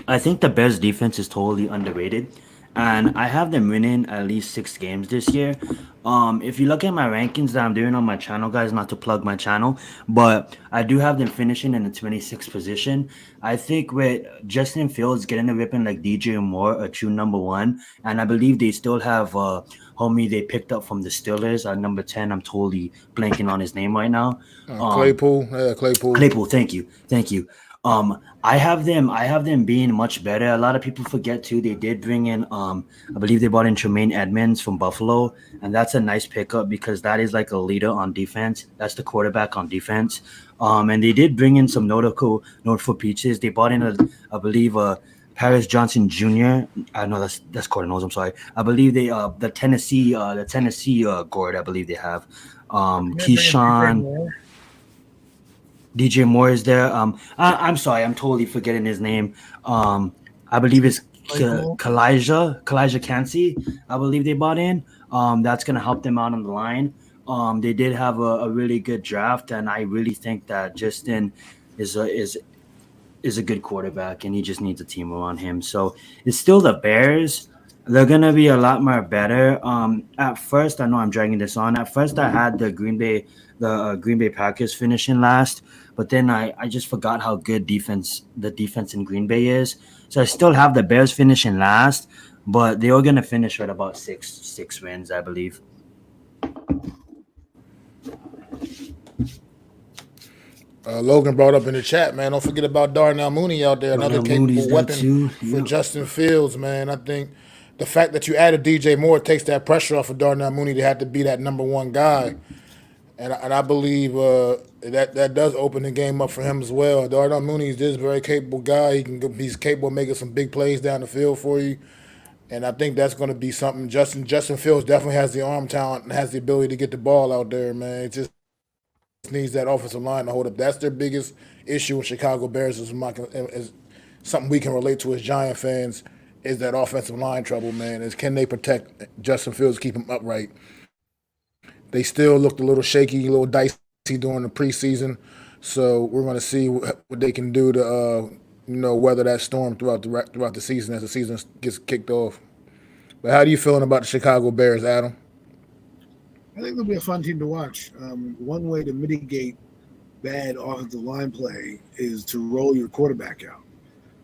I think the Bears defense is totally underrated, and I have them winning at least 6 games this year. If you look at my rankings that I'm doing on my channel, guys, not to plug my channel, but I do have them finishing in the 26th position. I think with Justin Fields getting a ripping like DJ Moore, a true number 1, and I believe they still have homie they picked up from the Steelers at number 10. I'm totally blanking on his name right now. Claypool. Yeah, Claypool. Claypool, thank you. I have them being much better. A lot of people forget too. They did bring in, I believe they brought in Tremaine Edmonds from Buffalo, and that's a nice pickup because that is like a leader on defense. That's the quarterback on defense. And they did bring in some notable pieces. They brought in I believe Paris Johnson Jr. I know that's Cardinals. I'm sorry. I believe they the Tennessee guard. I believe they have Keyshawn. DJ Moore is there. I'm sorry, I'm totally forgetting his name. I believe it's Kalijah Cansey. I believe they bought in. That's gonna help them out on the line. They did have a really good draft, and I really think that Justin is a good quarterback, and he just needs a team around him. So it's still the Bears. They're gonna be a lot more better. At first, I know I'm dragging this on. At first, I had the Green Bay Packers finishing last, but then I just forgot how good the defense in Green Bay is. So I still have the Bears finishing last, but they are gonna finish at about six wins, I believe. Logan brought up in the chat, man. Don't forget about Darnell Mooney out there, another capable weapon for Justin Fields, man. I think the fact that you added DJ Moore takes that pressure off of Darnell Mooney to have to be that number 1 guy. And I believe that does open the game up for him as well. Darnell Mooney is this very capable guy. He's capable of making some big plays down the field for you. And I think that's going to be something. Justin Fields definitely has the arm talent and has the ability to get the ball out there, man. It just needs that offensive line to hold up. That's their biggest issue in Chicago Bears is something we can relate to as Giant fans is that offensive line trouble, man. Is can they protect Justin Fields, keep him upright? They still looked a little shaky, a little dicey during the preseason. So we're going to see what they can do to, weather that storm throughout the season as the season gets kicked off. But how do you feeling about the Chicago Bears, Adam? I think they'll be a fun team to watch. One way to mitigate bad offensive line play is to roll your quarterback out.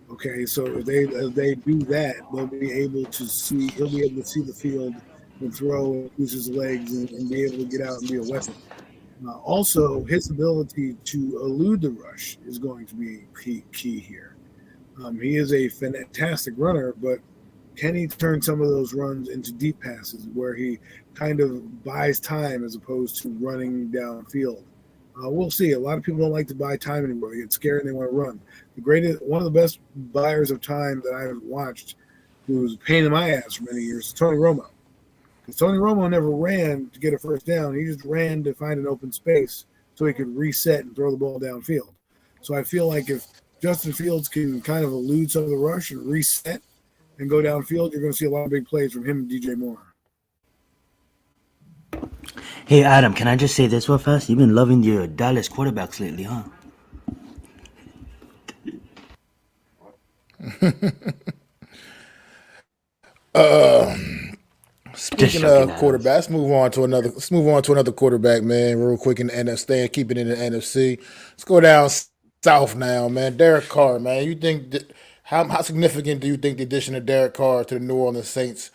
Okay, so if they do that, they'll be able to see. He'll be able to see the field and throw and use his legs and be able to get out and be a weapon. Also, his ability to elude the rush is going to be key here. He is a fantastic runner, but can he turn some of those runs into deep passes where he kind of buys time as opposed to running downfield? We'll see. A lot of people don't like to buy time anymore. They get scared and they want to run. One of the best buyers of time that I've watched, who was a pain in my ass for many years, is Tony Romo. Because Tony Romo never ran to get a first down. He just ran to find an open space so he could reset and throw the ball downfield. So I feel like if Justin Fields can kind of elude some of the rush and reset and go downfield, you're going to see a lot of big plays from him and DJ Moore. Hey, Adam, can I just say this real fast? You've been loving your Dallas quarterbacks lately, huh? Speaking of quarterbacks, let's move on to another quarterback, man, real quick in the NFC, keeping it in the NFC. Let's go down south now, man. Derek Carr, man. You think how significant do you think the addition of Derek Carr to the New Orleans Saints,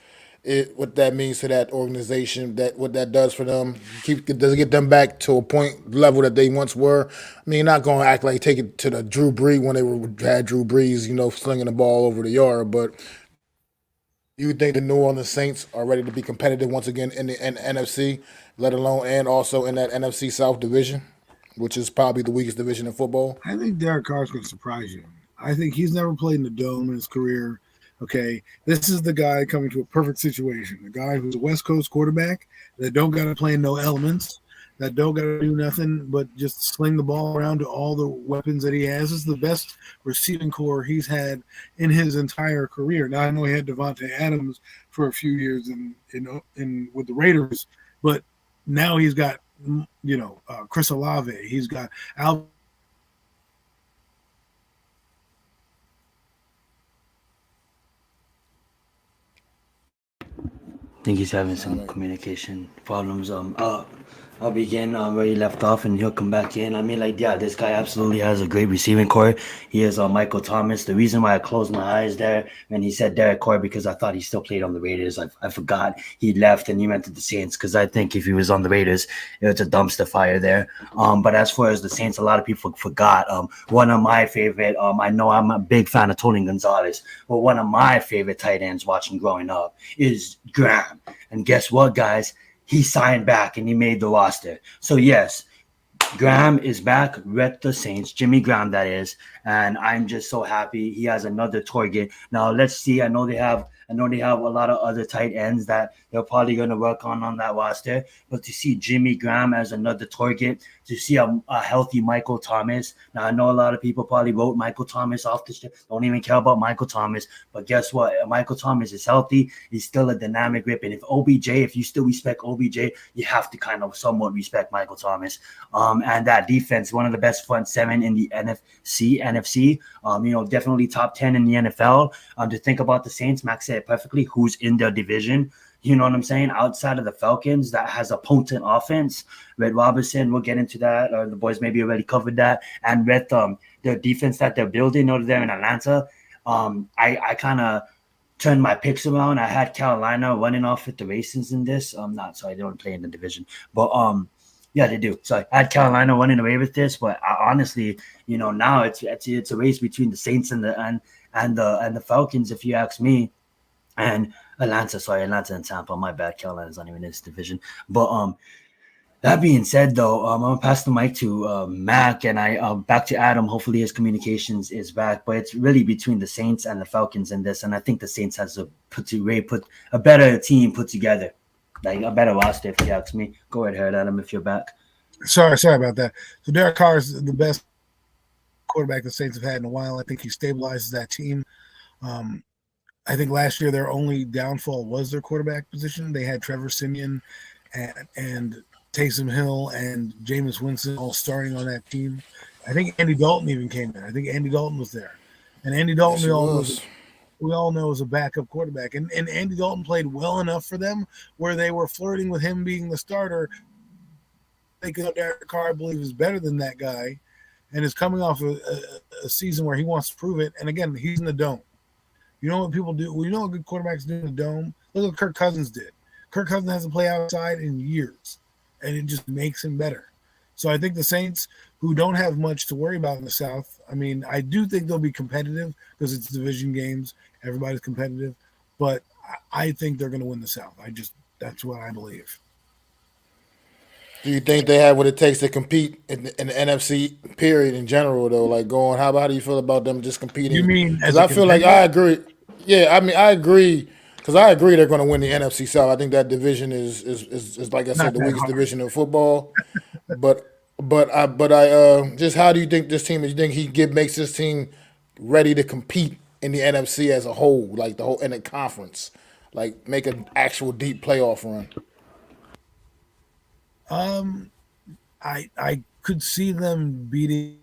what that means to that organization, what that does for them? Does it get them back to a point level that they once were? I mean, you're not going to act like take it to the Drew Brees when had Drew Brees, slinging the ball over the yard, but you think the New Orleans Saints are ready to be competitive once again in the NFC, let alone and also in that NFC South division, which is probably the weakest division in football? I think Derek Carr's going to surprise you. I think he's never played in the dome in his career. Okay, this is the guy coming to a perfect situation. The guy who's a West Coast quarterback that don't got to play in no elements, that don't got to do nothing but just sling the ball around to all the weapons that he has. This is the best receiving core he's had in his entire career. Now, I know he had Devontae Adams for a few years in with the Raiders, but now he's got, Chris Olave. He's got Al. I think he's having some communication problems. I'll begin where he left off, and he'll come back in. I mean, this guy absolutely has a great receiving core. He is Michael Thomas. The reason why I closed my eyes there when he said Derek Carr, because I thought he still played on the Raiders. I forgot he left and he went to the Saints, because I think if he was on the Raiders, it's a dumpster fire there. But as far as the Saints, a lot of people forgot. One of my favorite, I know I'm a big fan of Tony Gonzalez, but one of my favorite tight ends watching growing up is Graham. And guess what, guys? He signed back and he made the roster. So, yes, Graham is back with the Saints, Jimmy Graham, that is. And I'm just so happy he has another target. Now, let's see. I know they have a lot of other tight ends that they're probably going to work on that roster. But to see Jimmy Graham as another target, to see a healthy Michael Thomas. Now, I know a lot of people probably wrote Michael Thomas off the ship. Don't even care about Michael Thomas. But guess what? Michael Thomas is healthy. He's still a dynamic rip. And if you still respect OBJ, you have to kind of somewhat respect Michael Thomas. And that defense, one of the best front seven in the NFC. Definitely top 10 in the NFL. To think about the Saints, Max said it perfectly, who's in their division. You know what I'm saying? Outside of the Falcons, that has a potent offense. Red Robinson, we'll get into that. The boys maybe already covered that. And with the defense that they're building over there in Atlanta, I kind of turned my picks around. I had Carolina running off with the races in this. They don't play in the division. But yeah, they do. So I had Carolina running away with this. But honestly, now it's a race between the Saints and the Falcons, if you ask me. And Atlanta and Tampa. My bad. Carolina's not even in this division. But That being said, though, I'm gonna pass the mic to Mac, and I back to Adam. Hopefully, his communications is back, but it's really between the Saints and the Falcons in this, and I think the Saints has put a better team put together, like a better roster. If you ask me, go ahead, Adam, if you're back. Sorry about that. So Derek Carr is the best quarterback the Saints have had in a while. I think he stabilizes that team. Um, I think last year their only downfall was their quarterback position. They had Trevor Siemian and Taysom Hill and Jameis Winston all starting on that team. I think Andy Dalton even came in. I think Andy Dalton was there. And Andy Dalton, Yes, he was. we all know is a backup quarterback. And Andy Dalton played well enough for them where they were flirting with him being the starter. They could Derek Carr, I believe, is better than that guy and is coming off a season where he wants to prove it. And again, he's in the dome. You know what people do? Well, you know what good quarterbacks do in the dome? Look what Kirk Cousins did. Kirk Cousins hasn't played outside in years, and it just makes him better. So I think the Saints, who don't have much to worry about in the South, I mean, I do think they'll be competitive because it's division games. Everybody's competitive. But I think they're going to win the South. That's what I believe. Do you think they have what it takes to compete in the NFC period in general though? Like going, how do you feel about them just You competing? mean Because as a I feel like contender? I agree. Yeah, I mean I agree. Because I agree they're going to win the NFC South. I think that division is like I said Not the that weakest hard. division in football. But I just how do you think this team? Do you think makes this team ready to compete in the NFC as a whole, like the whole in the conference, like make an actual deep playoff run? Um, I could see them beating.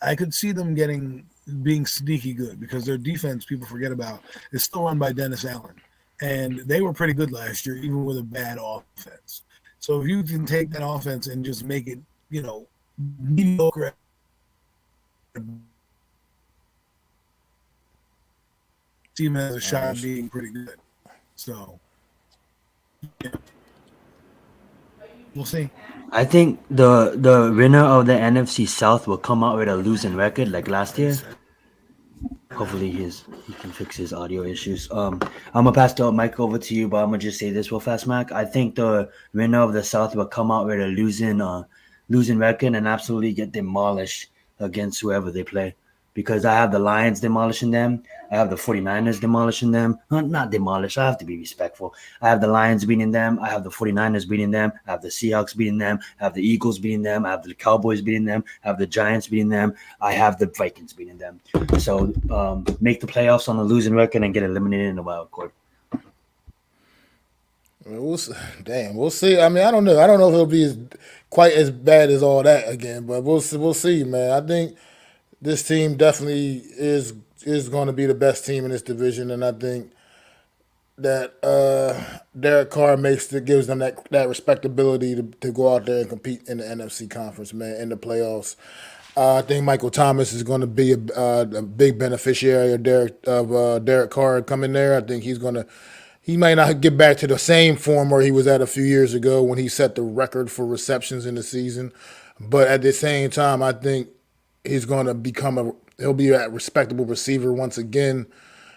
I could see them getting being sneaky good because their defense, people forget about, is still run by Dennis Allen, and they were pretty good last year, even with a bad offense. So if you can take that offense and just make it, mediocre, team has a All shot at right. being pretty good. So yeah, we'll see. I think the winner of the NFC South will come out with a losing record like last Like I year. said, Hopefully he can fix his audio issues. I'm gonna pass the mic over to you, but I'm gonna just say this real fast, Mac. I think the winner of the South will come out with a losing record and absolutely get demolished against whoever they play. Because I have the Lions demolishing them. I have the 49ers demolishing them. Not demolished. I have to be respectful. I have the Lions beating them. I have the 49ers beating them. I have the Seahawks beating them. I have the Eagles beating them. I have the Cowboys beating them. I have the Giants beating them. I have the Vikings beating them. So make the playoffs on a losing record and get eliminated in the wild card. We'll see. Damn, we'll see. I mean, I don't know. I don't know if it'll be quite as bad as all that again, but we'll see. We'll see, man. I think this team definitely is going to be the best team in this division, and I think that Derek Carr gives them that respectability to go out there and compete in the NFC conference, man, in the playoffs. I think Michael Thomas is going to be a big beneficiary of Derek Carr coming there. I think he might not get back to the same form where he was at a few years ago when he set the record for receptions in the season, but at the same time, I think he'll be a respectable receiver once again.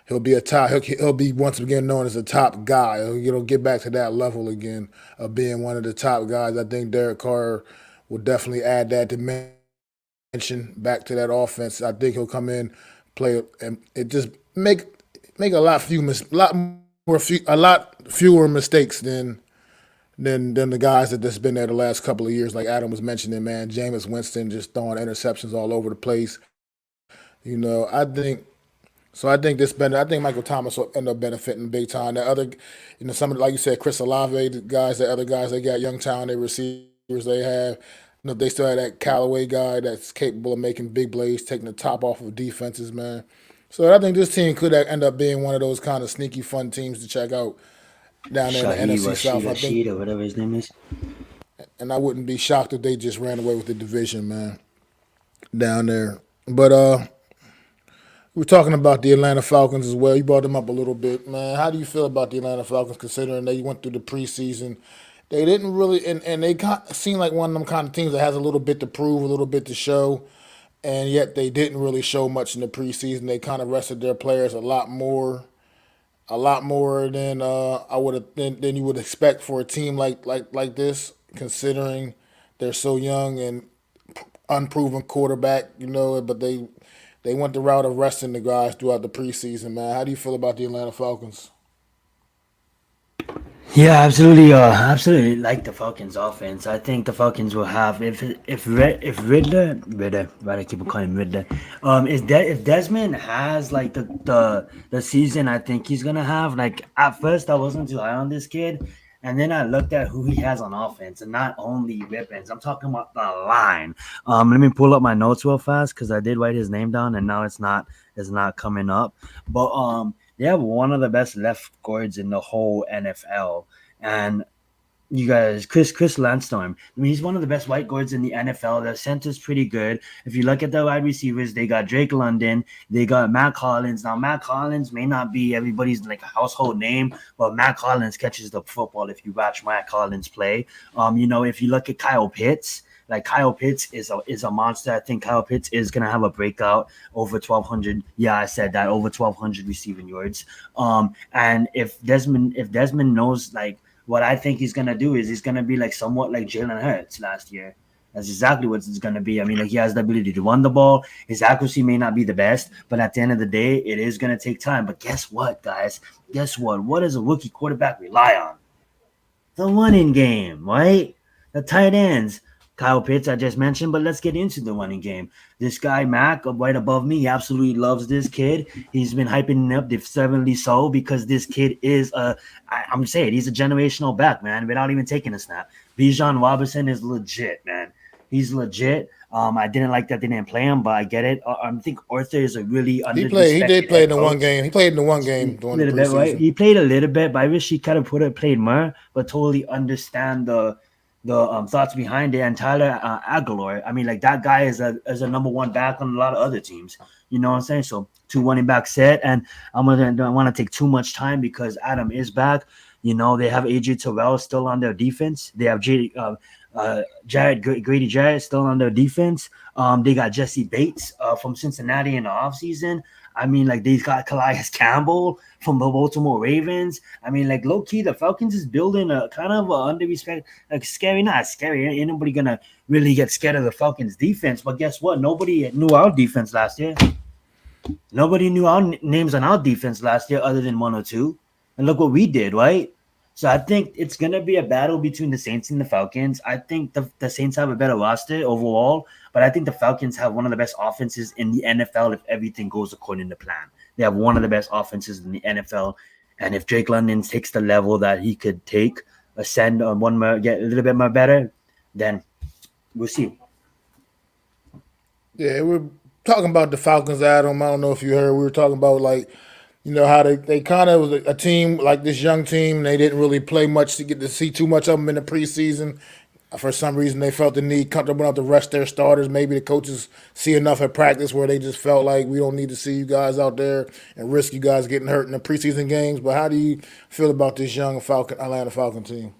He'll be once again known as a top guy. He'll get back to that level again of being one of the top guys. I think Derek Carr will definitely add that dimension back to that offense. I think he'll come in, play, and it just make a lot fewer mistakes than the guys that's been there the last couple of years. Like Adam was mentioning, man, Jameis Winston just throwing interceptions all over the place. I think so. I think Michael Thomas will end up benefiting big time. The other, some of like you said, Chris Olave, the other guys they got, young talented receivers they have. They still have that Callaway guy that's capable of making big plays, taking the top off of defenses, man. So I think this team could end up being one of those kind of sneaky fun teams to check out down there in the Shaheed NFC Rashid South. Rashid or whatever his name is. And I wouldn't be shocked if they just ran away with the division, man, down there. But we're talking about the Atlanta Falcons as well. You brought them up a little bit, man. How do you feel about the Atlanta Falcons considering they went through the preseason? They didn't really, and they seem like one of them kind of teams that has a little bit to prove, a little bit to show, and yet they didn't really show much in the preseason. They kind of rested their players a lot more than I would have than you would expect for a team like this. considering they're so young and unproven quarterback, but they went the route of resting the guys throughout the preseason, man. How do you feel about the Atlanta Falcons? Yeah, absolutely. Absolutely like the Falcons' offense. I think the Falcons will have if Riddler, right? I keep on calling him Riddler. If Desmond has like the season I think he's gonna have. Like at first I wasn't too high on this kid, and then I looked at who he has on offense, and not only weapons. I'm talking about the line. Let me pull up my notes real fast because I did write his name down, and now it's not coming up. But they have one of the best left guards in the whole NFL. And you guys, Chris Landstorm. I mean, he's one of the best white guards in the NFL. Their center's pretty good. If you look at the wide receivers, they got Drake London, they got Matt Collins. Now, Matt Collins may not be everybody's like household name, but Matt Collins catches the football if you watch Matt Collins play. If you look at Kyle Pitts. Like Kyle Pitts is a monster. I think Kyle Pitts is gonna have a breakout over 1,200. Yeah, I said that over 1,200 receiving yards. And if Desmond knows like what I think he's gonna do is he's gonna be like somewhat like Jalen Hurts last year. That's exactly what it's gonna be. I mean, like he has the ability to run the ball. His accuracy may not be the best, but at the end of the day, it is gonna take time. But guess what, guys? Guess what? What does a rookie quarterback rely on? The running game, right? The tight ends. Kyle Pitts, I just mentioned, but let's get into the running game. This guy, Mac, right above me, he absolutely loves this kid. He's been hyping him up, deservedly so, because this kid is I'm saying, he's a generational back, man, without even taking a snap. Bijan Robinson is legit, man. He's legit. I didn't like that they didn't play him, but I get it. I think Arthur is a really He did play in the coach. one game. He played in the one game A during the little bit, right? preseason. He played a little bit, but I wish he kind of played more, but totally understand the thoughts behind it. And Tyler Aguilar, I mean, like that guy is a number one back on a lot of other teams. You know what I'm saying? So two running back set, and don't want to take too much time because Adam is back. They have AJ Terrell still on their defense. They have Grady Jarrett still on their defense. They got Jesse Bates from Cincinnati in the offseason. I mean, like they got Calais Campbell from the Baltimore Ravens. I mean, like low key, the Falcons is building a kind of a under respect, like scary, not scary. Ain't nobody gonna really get scared of the Falcons defense. But guess what? Nobody knew our defense last year. Nobody knew our names on our defense last year other than one or two. And look what we did, right? So I think it's going to be a battle between the Saints and the Falcons. I think the Saints have a better roster overall, but I think the Falcons have one of the best offenses in the NFL if everything goes according to plan. They have one of the best offenses in the NFL. And if Drake London takes the level that he could take, ascend on one more, get a little bit more better, then we'll see. Yeah, we're talking about the Falcons, Adam. I don't know if you heard. We were talking about like, how they kind of was a team like this young team. They didn't really play much to get to see too much of them in the preseason. For some reason, they felt the need comfortable enough to rest their starters. Maybe the coaches see enough at practice where they just felt like we don't need to see you guys out there and risk you guys getting hurt in the preseason games. But how do you feel about this young Atlanta Falcon team?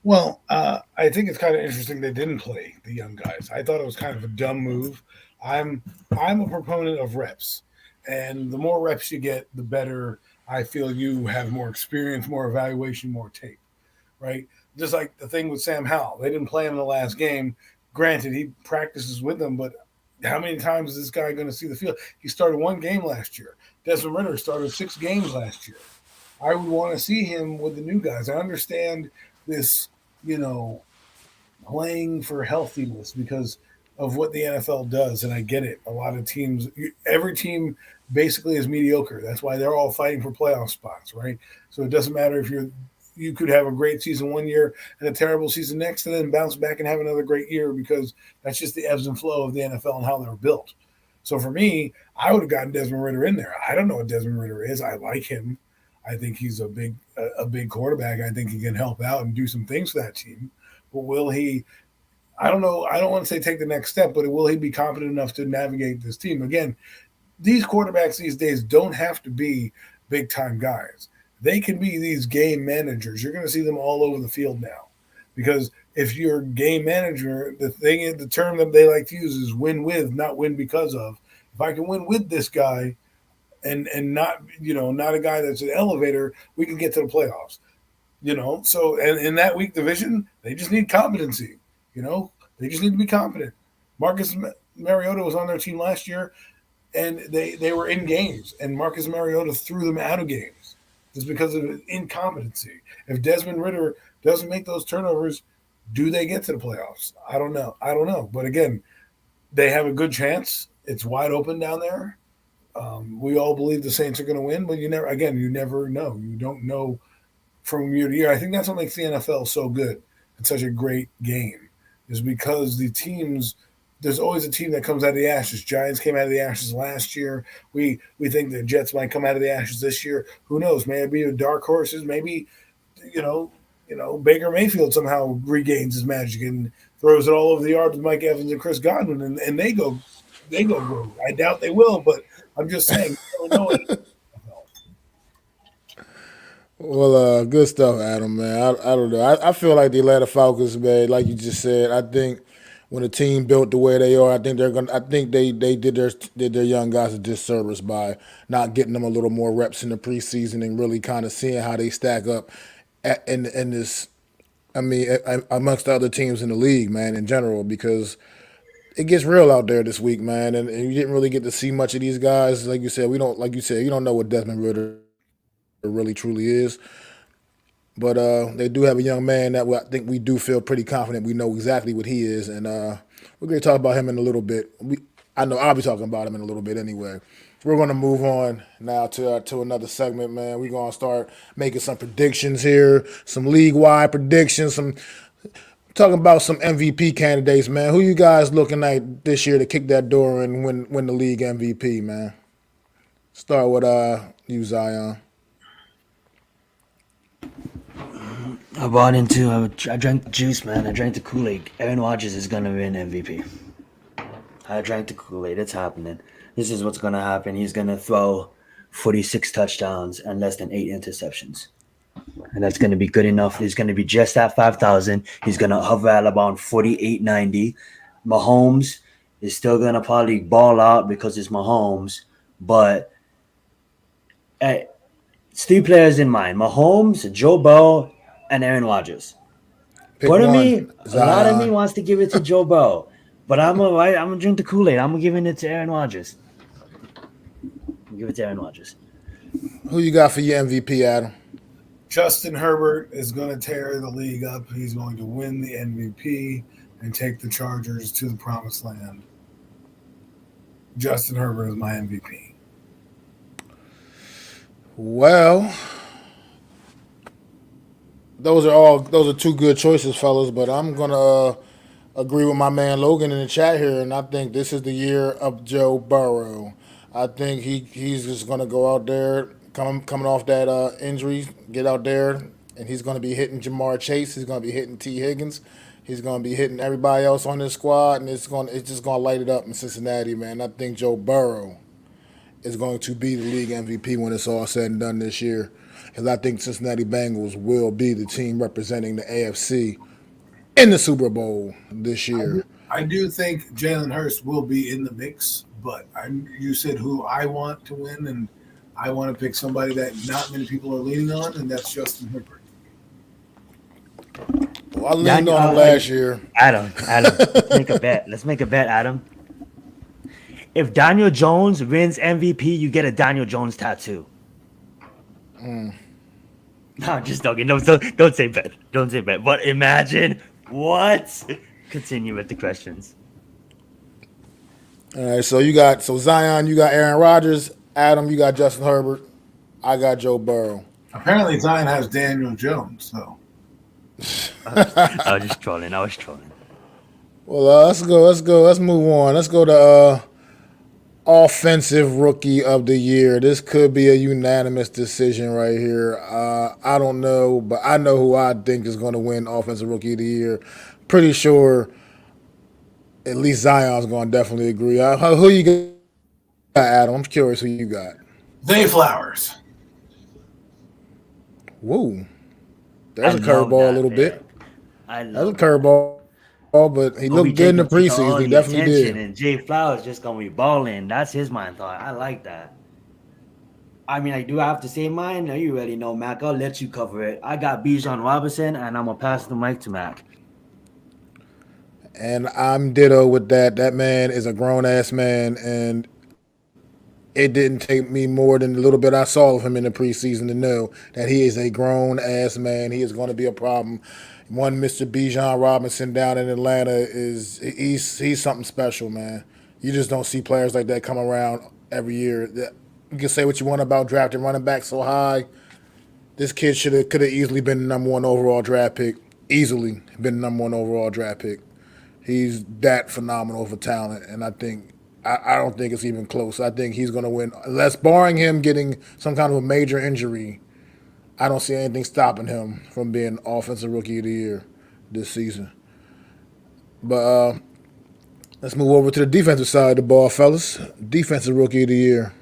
Well, I think it's kind of interesting they didn't play the young guys. I thought it was kind of a dumb move. I'm a proponent of reps, and the more reps you get, the better. I feel you have more experience, more evaluation, more tape, right? Just like the thing with Sam Howell, they didn't play him in the last game. Granted, he practices with them, but how many times is this guy going to see the field? He started one game last year. Desmond Ritter started 6 games last year. I would want to see him with the new guys. I understand this, playing for healthiness because of what the NFL does, and I get it. A lot of teams, every team basically is mediocre. That's why they're all fighting for playoff spots, right? So it doesn't matter if you could have a great season one year and a terrible season next, and then bounce back and have another great year because that's just the ebbs and flow of the NFL and how they're built. So for me, I would have gotten Desmond Ritter in there. I don't know what Desmond Ritter is. I like him. I think he's a big quarterback. I think he can help out and do some things for that team. But will he? I don't know. I don't want to say take the next step, but will he be competent enough to navigate this team? Again, these quarterbacks these days don't have to be big time guys. They can be these game managers. You're going to see them all over the field now, because if you're a game manager, the term that they like to use is win with, not win because of. If I can win with this guy, and not not a guy that's an elevator, we can get to the playoffs. So and in that weak division, they just need competency. They just need to be competent. Marcus Mariota was on their team last year, and they were in games, and Marcus Mariota threw them out of games just because of incompetency. If Desmond Ritter doesn't make those turnovers, do they get to the playoffs? I don't know. But again, they have a good chance. It's wide open down there. We all believe the Saints are going to win, but you never know. You don't know from year to year. I think that's what makes the NFL so good and such a great game, is because there's always a team that comes out of the ashes. Giants came out of the ashes last year. We think the Jets might come out of the ashes this year. Who knows? Maybe a dark horses. Maybe you know Baker Mayfield somehow regains his magic and throws it all over the yard with Mike Evans and Chris Godwin, and they go rogue. I doubt they will, but I'm just saying, you don't know it. Well, good stuff, Adam, man. I don't know. I feel like the Atlanta Falcons, man, like you just said, I think when a team built the way they are, I think they're gonna. I think they did their young guys a disservice by not getting them a little more reps in the preseason and really kind of seeing how they stack up in this. I mean, amongst the other teams in the league, man, in general, because it gets real out there this week, man, and you didn't really get to see much of these guys. Like you said, we don't. Like you said, you don't know what Desmond Ritter really truly is. But they do have a young man that I think we do feel pretty confident we know exactly what he is, and we're going to talk about him in a little bit. I know I'll be talking about him in a little bit anyway. We're going to move on now to another segment, man. We're going to start making some predictions here, some league-wide predictions, some talking about some MVP candidates, man. Who you guys looking at this year to kick that door and win the league MVP, man? Start with you, Zion. I drank the juice, man. I drank the Kool-Aid. Aaron Rodgers is going to win MVP. I drank the Kool-Aid. It's happening. This is what's going to happen. He's going to throw 46 touchdowns and less than 8 interceptions. And that's going to be good enough. He's going to be just at 5,000. He's going to hover at about 48.90. Mahomes is still going to probably ball out because it's Mahomes. But it's 3 players in mind. Mahomes, Joe Burrow, and Aaron Rodgers. A lot of me wants to give it to Joe Burrow, but I'm gonna drink the Kool-Aid. I'm giving it to Aaron Rodgers. Give it to Aaron Rodgers. Who you got for your MVP, Adam? Justin Herbert is going to tear the league up. He's going to win the MVP and take the Chargers to the promised land. Justin Herbert is my MVP. Well, those are 2 good choices, fellas. But I'm gonna agree with my man Logan in the chat here, and I think this is the year of Joe Burrow. I think he's just gonna go out there, coming off that injury, get out there, and he's gonna be hitting Jamar Chase. He's gonna be hitting T. Higgins. He's gonna be hitting everybody else on this squad, and it's just gonna light it up in Cincinnati, man. I think Joe Burrow is going to be the league MVP when it's all said and done this year. Because I think Cincinnati Bengals will be the team representing the AFC in the Super Bowl this year. I do think Jalen Hurts will be in the mix, but you said who I want to win, and I want to pick somebody that not many people are leaning on, and that's Justin Herbert. Well, I leaned on him last year. Adam, let's make a bet. Let's make a bet, Adam. If Daniel Jones wins MVP, you get a Daniel Jones tattoo. No, I'm just joking. Don't say bet. Don't say bet. But imagine what? Continue with the questions. All right, so Zion, you got Aaron Rodgers. Adam, you got Justin Herbert. I got Joe Burrow. Apparently, Zion has Daniel Jones, so. I was just trolling. Well, let's go. Let's move on. Let's go to offensive rookie of the year. This could be a unanimous decision right here. I don't know, but I know who I think is going to win offensive rookie of the year. Pretty sure at least Zion's going to definitely agree. Who you got, Adam? I'm curious who you got. Zay Flowers. Whoa. That's a curveball a little bit. That's a curveball, but he looked good in the preseason. He definitely did. And Jay Flowers just going to be balling. That's his mind thought. I like that. I mean, I do have to say mine. Now you already know, Mac. I'll let you cover it. I got Bijan Robinson, and I'm gonna pass the mic to Mac. And I'm ditto with that. That man is a grown ass man, and it didn't take me more than a little bit I saw of him in the preseason to know that he is a grown ass man. He is going to be a problem. One Mr. Bijan Robinson down in Atlanta is he's something special, man. You just don't see players like that come around every year. You can say what you want about drafting running back so high. This kid could have easily been the number one overall draft pick. Easily been the number one overall draft pick. He's that phenomenal for talent, and I don't think it's even close. I think he's going to win, unless barring him getting some kind of a major injury. I don't see anything stopping him from being Offensive Rookie of the Year this season. But let's move over to the defensive side of the ball, fellas. Defensive Rookie of the Year.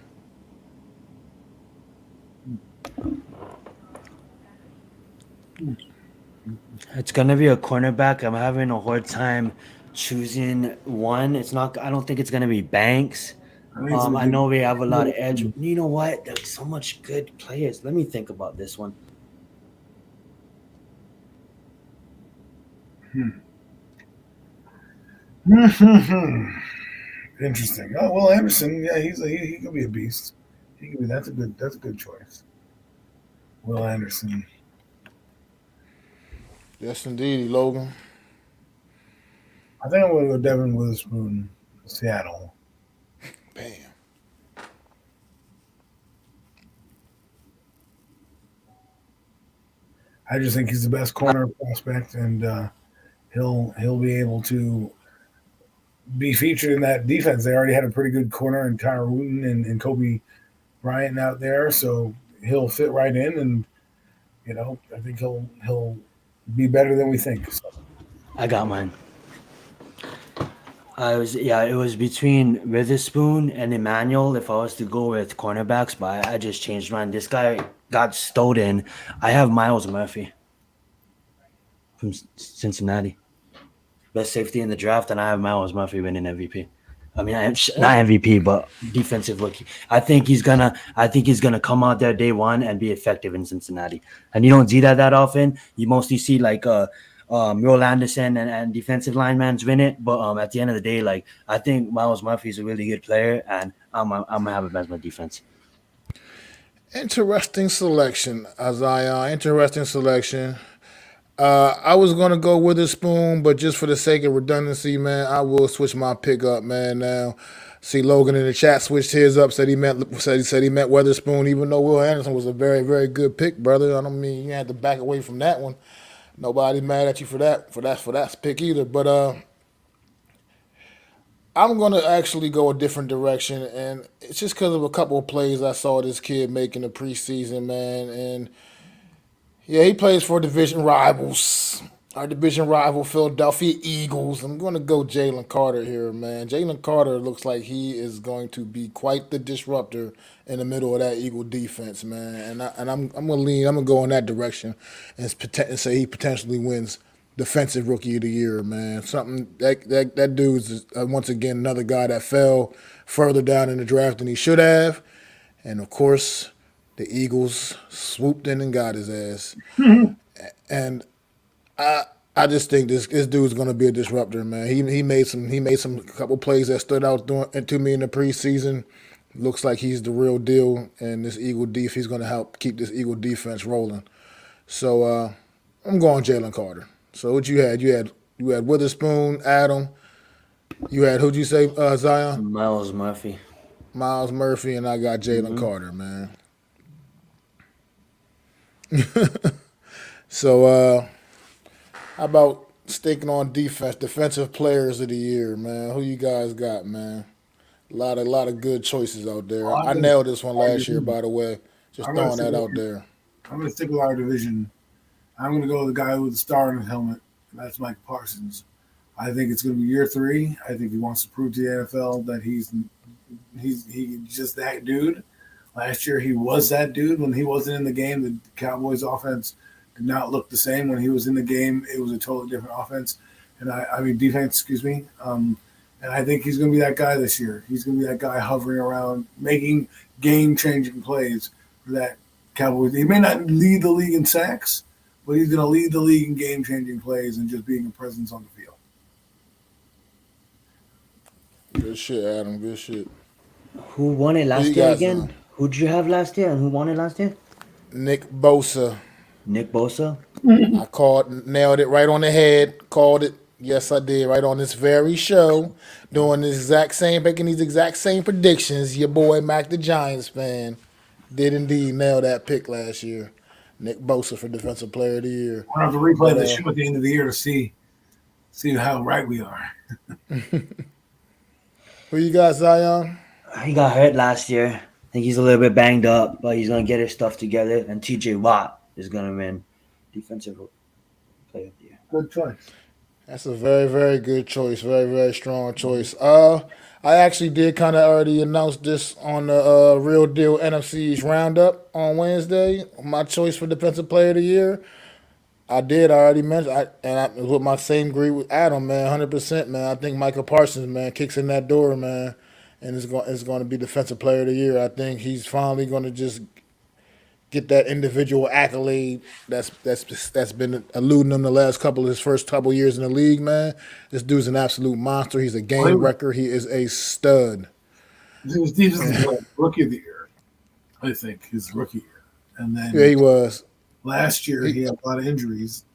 It's gonna be a cornerback. I'm having a hard time choosing one. It's not. I don't think it's gonna be Banks. I think it's I gonna know we have a lot of edge. be. You know what? There's so much good players. Let me think about this one. Interesting. Oh, Will Anderson, yeah, he could be a beast. He could be. That's a good choice. Will Anderson. Yes, indeed, Logan. I think I'm going to go Devin Witherspoon, Seattle. Bam. I just think he's the best corner prospect, and he'll be able to be featured in that defense. They already had a pretty good corner in Tyler Wooten and Kobe Bryant out there, so he'll fit right in, and I think he'll be better than we think. So. I got mine. It was between Witherspoon and Emmanuel if I was to go with cornerbacks, but I just changed mine. This guy got stolen. I have Miles Murphy from Cincinnati, best safety in the draft, and I have Miles Murphy winning MVP. I mean, not MVP, but defensive rookie. I think he's gonna come out there day one and be effective in Cincinnati. And you don't see that often. You mostly see like Will Anderson and defensive linemen win it. But at the end of the day, like I think Miles Murphy is a really good player, and I'm gonna have him as my defense. Interesting selection, Isaiah. Interesting selection. I was gonna go Witherspoon, but just for the sake of redundancy, man, I will switch my pick up, man. Now, see Logan in the chat switched his up. Said he meant Witherspoon, even though Will Anderson was a very very good pick, brother. I don't mean you had to back away from that one. Nobody's mad at you for that pick either. But I'm gonna actually go a different direction, and it's just because of a couple of plays I saw this kid make in the preseason, man, and yeah, he plays for division rivals. Our division rival, Philadelphia Eagles. I'm going to go Jalen Carter here, man. Jalen Carter looks like he is going to be quite the disruptor in the middle of that Eagle defense, man. I'm going to lean. I'm going to go in that direction and say he potentially wins Defensive Rookie of the Year, man. Something that dude's once again another guy that fell further down in the draft than he should have, and of course the Eagles swooped in and got his ass. And I just think this dude's gonna be a disruptor, man. He made some couple plays that stood out to me in the preseason. Looks like he's the real deal, and this Eagle def he's gonna help keep this Eagle defense rolling. So I'm going Jalen Carter. So what you had? You had Witherspoon, Adam. You had who'd you say? Zion, Miles Murphy. Miles Murphy, and I got Jalen Mm-hmm. Carter, man. So how about sticking on defense, defensive players of the year, man? Who you guys got, man? A lot of good choices out there. Well, I nailed this one last year, by the way. Just I'm gonna throwing stick that with out there. I'm gonna stick with our division. I'm gonna go with the guy with the star in his helmet. And that's Mike Parsons. I think it's gonna be year three. I think he wants to prove to the NFL that he's just that dude. Last year he was that dude when he wasn't in the game. The Cowboys offense did not look the same when he was in the game. It was a totally different offense, and I mean defense. Excuse me. And I think he's going to be that guy this year. He's going to be that guy hovering around, making game-changing plays for that Cowboys. He may not lead the league in sacks, but he's going to lead the league in game-changing plays and just being a presence on the field. Good shit, Adam. Good shit. Who won it Who you last year got, again? son? Who did you have last year, and who won it last year? Nick Bosa. Nick Bosa. I nailed it right on the head. Called it. Yes, I did. Right on this very show, doing the exact same, making these exact same predictions. Your boy Mac the Giants fan did indeed nail that pick last year. Nick Bosa for Defensive Player of the Year. We're going to have to replay But the show at the end of the year to see how right we are. who you got, Zion? He got hurt last year. I think he's a little bit banged up, but he's gonna get his stuff together. And T.J. Watt is gonna win Defensive Player of the Year. Good choice. That's a very, very good choice. Very, very strong choice. I actually did kind of already announce this on the Real Deal NFC's Roundup on Wednesday. My choice for Defensive Player of the Year. I did. I already mentioned. With my same agree with Adam, man. 100%, man. I think Michael Parsons, man, kicks in that door, man, and it's going to be Defensive Player of the Year. I think he's finally going to just get that individual accolade that's been eluding him the last couple of his first couple years in the league, man. This dude's an absolute monster. He's a game wrecker. He is a stud. He was Defensive Rookie of the Year, I think, his rookie year. And then Yeah, he was. last year he had a lot of injuries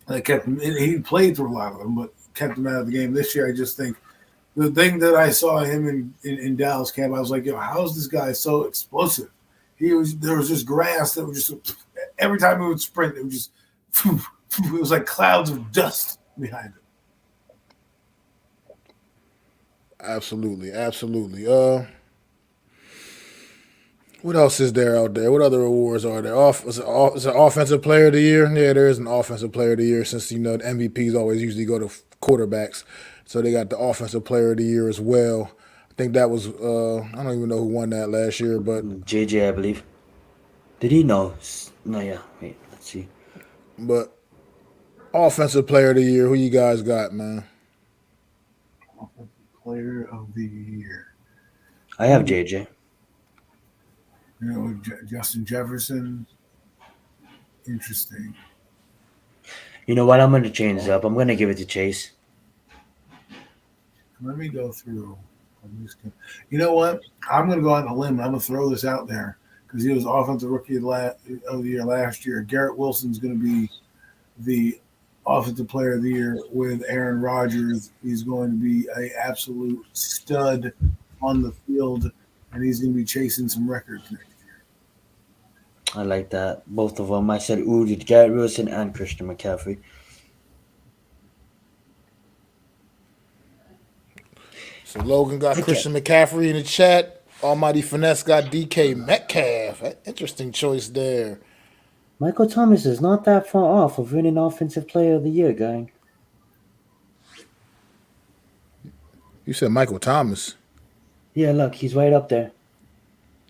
that kept him. He played through a lot of them, but kept him out of the game. This year, I just think the thing that I saw him in Dallas camp, I was like, yo, how is this guy so explosive? There was just grass that was just every time he would sprint, it would just it was like clouds of dust behind him. Absolutely, absolutely. What else is there out there? What other awards are there? Is it Offensive Player of the Year? Yeah, there is an Offensive Player of the Year since the MVPs always usually go to quarterbacks, so they got the Offensive Player of the Year as well. I think that was I don't even know who won that last year, but JJ, I believe. Did he know? No, yeah. Wait, let's see. but Offensive Player of the Year, who you guys got, man? Offensive Player of the Year. I have JJ. Justin Jefferson. Interesting. You know what? I'm gonna change it up. I'm gonna give it to Chase. Let me go through. You know what? I'm going to go out on a limb. I'm going to throw this out there because he was Offensive Rookie of the Year last year. Garrett Wilson's going to be the Offensive Player of the Year with Aaron Rodgers. He's going to be an absolute stud on the field, and he's going to be chasing some records next year. I like that. Both of them. I said Garrett Wilson and Christian McCaffrey. So Logan got Christian McCaffrey in the chat. Almighty Finesse got DK Metcalf. Interesting choice there. Michael Thomas is not that far off of winning Offensive Player of the Year, gang. You said Michael Thomas. Yeah, look, he's right up there.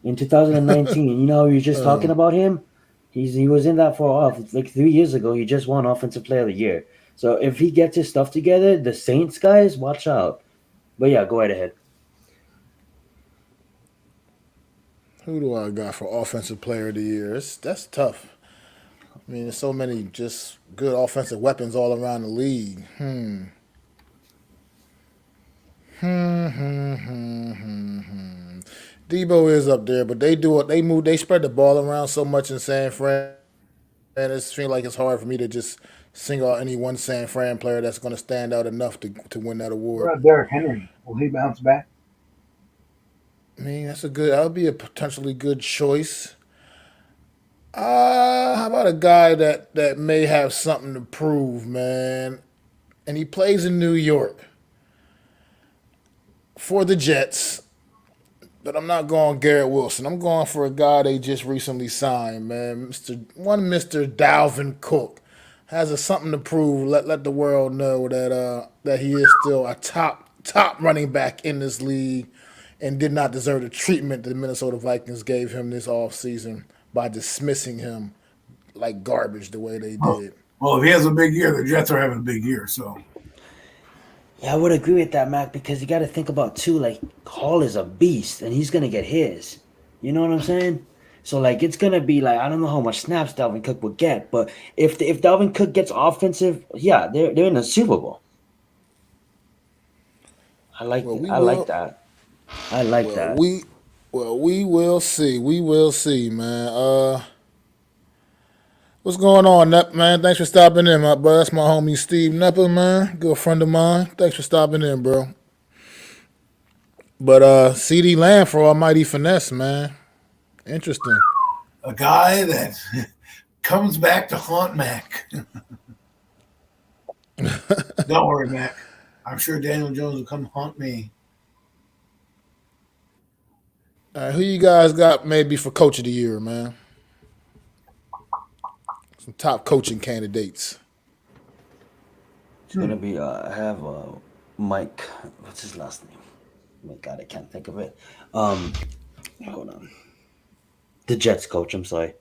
In 2019, you know, you were just talking about him. He wasn't that far off. It's like 3 years ago, he just won Offensive Player of the Year. So if he gets his stuff together, the Saints guys, watch out. But yeah, go right ahead. Who do I got for Offensive Player of the Year? That's tough. I mean, there's so many just good offensive weapons all around the league. Debo is up there, but they spread the ball around so much in San Fran, and it feels like it's hard for me to just single out any one San Fran player that's going to stand out enough to win that award. What about Derrick Henry? Will he bounce back? I mean, that'll be a potentially good choice. How about a guy that may have something to prove, man? And he plays in New York for the Jets. But I'm not going Garrett Wilson. I'm going for a guy they just recently signed, man. Mr. Dalvin Cook has something to prove. Let the world know that he is still a top running back in this league and did not deserve the treatment the Minnesota Vikings gave him this offseason by dismissing him like garbage the way they did. Well, if he has a big year, the Jets are having a big year. So Yeah, I would agree with that, Mac, because you got to think about too. Like Hall is a beast, and he's gonna get his. You know what I'm saying? So like it's gonna be like I don't know how much snaps Dalvin Cook will get, but if Dalvin Cook gets offensive, yeah, they're in the Super Bowl. Well, we I like will. that. I like Well, that. we. Well, we will see. We will see, man. What's going on, Nep, man? Thanks for stopping in, my bro. That's my homie Steve Nepper, man. Good friend of mine. Thanks for stopping in, bro. But CD Lamb for Almighty Finesse, man. Interesting. A guy that comes back to haunt Mac. Don't worry, Mac. I'm sure Daniel Jones will come haunt me. Who you guys got maybe for Coach of the Year, man? Some top coaching candidates. It's gonna be I have Mike. What's his last name? Oh my God, I can't think of it. Um, hold on. The Jets coach. I'm sorry.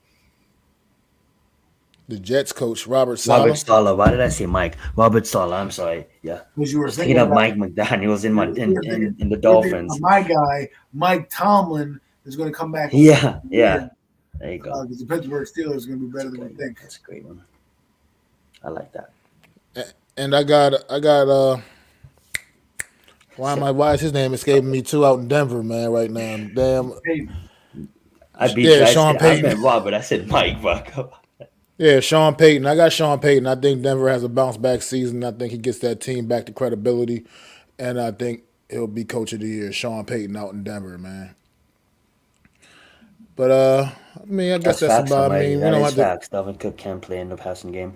The Jets coach, Robert Robert Sala. Sala. Why did I say Mike? Robert Sala. I'm sorry. Yeah, Because you I were was thinking thinking of about Mike McDaniel's in my in the you're thinking about Dolphins. my guy, Mike Tomlin, is going to come back with Yeah, yeah. There you go. because the Pittsburgh Steelers are going to be That's a better than we great one. think. That's a great one. I like that. And I got why is his name escaping me too out in Denver, man, right now. Damn. Hey, I beat you. Yeah, Sean I Payton. meant Robert. I said Mike. But Yeah, Sean Payton. I got Sean Payton. I think Denver has a bounce back season. I think he gets that team back to credibility. And I think he'll be coach of the year, Sean Payton out in Denver, man. But I mean, I guess that's that's facts, about. I Almighty. mean, we That don't is have to. facts. Dalvin Cook can't play in the passing game.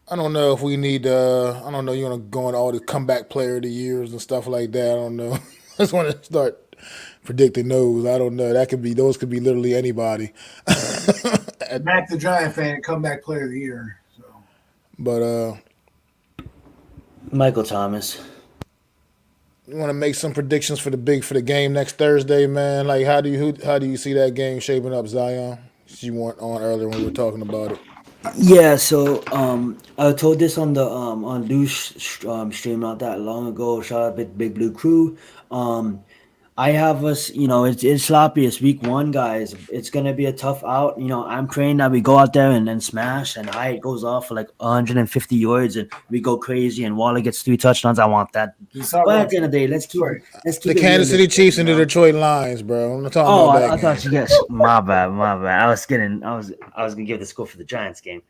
I don't know if we need. I don't know. You want to go into all the comeback player of the years and stuff like that. I don't know. I just want to start predicting those. I don't know. That could be. Those could be literally anybody. Mac the Giant fan, comeback player of the year. So But Michael Thomas. you want to make some predictions for the game next Thursday, man. Like, how do you see that game shaping up, Zion? You weren't on earlier when we were talking about it. Yeah, so I told this on Douche stream not that long ago. Shout out Big Blue Crew. Um, I have us, it's sloppy. It's week one, guys. It's gonna be a tough out. I'm praying that we go out there and smash, and Hyatt goes off for like 150 yards, and we go crazy, and Waller gets 3 touchdowns. I want that. you saw But what at the end of the day, Detroit. let's The keep it Kansas City realistic. Chiefs and the Detroit Lions, bro. I'm not talking Oh, about that I thought game. you guys. My bad, my bad. I was gonna give the score for the Giants game.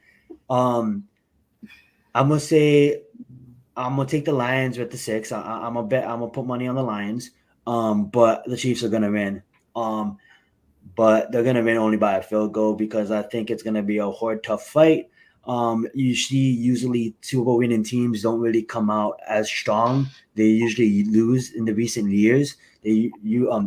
Um, I'm gonna say I'm gonna take the Lions with the 6. I'm gonna bet. I'm gonna put money on the Lions. But the Chiefs are gonna win. Um, but they're gonna win only by a field goal because I think it's gonna be a hard, tough fight. Usually Super Bowl winning teams don't really come out as strong. They usually lose in the recent years. They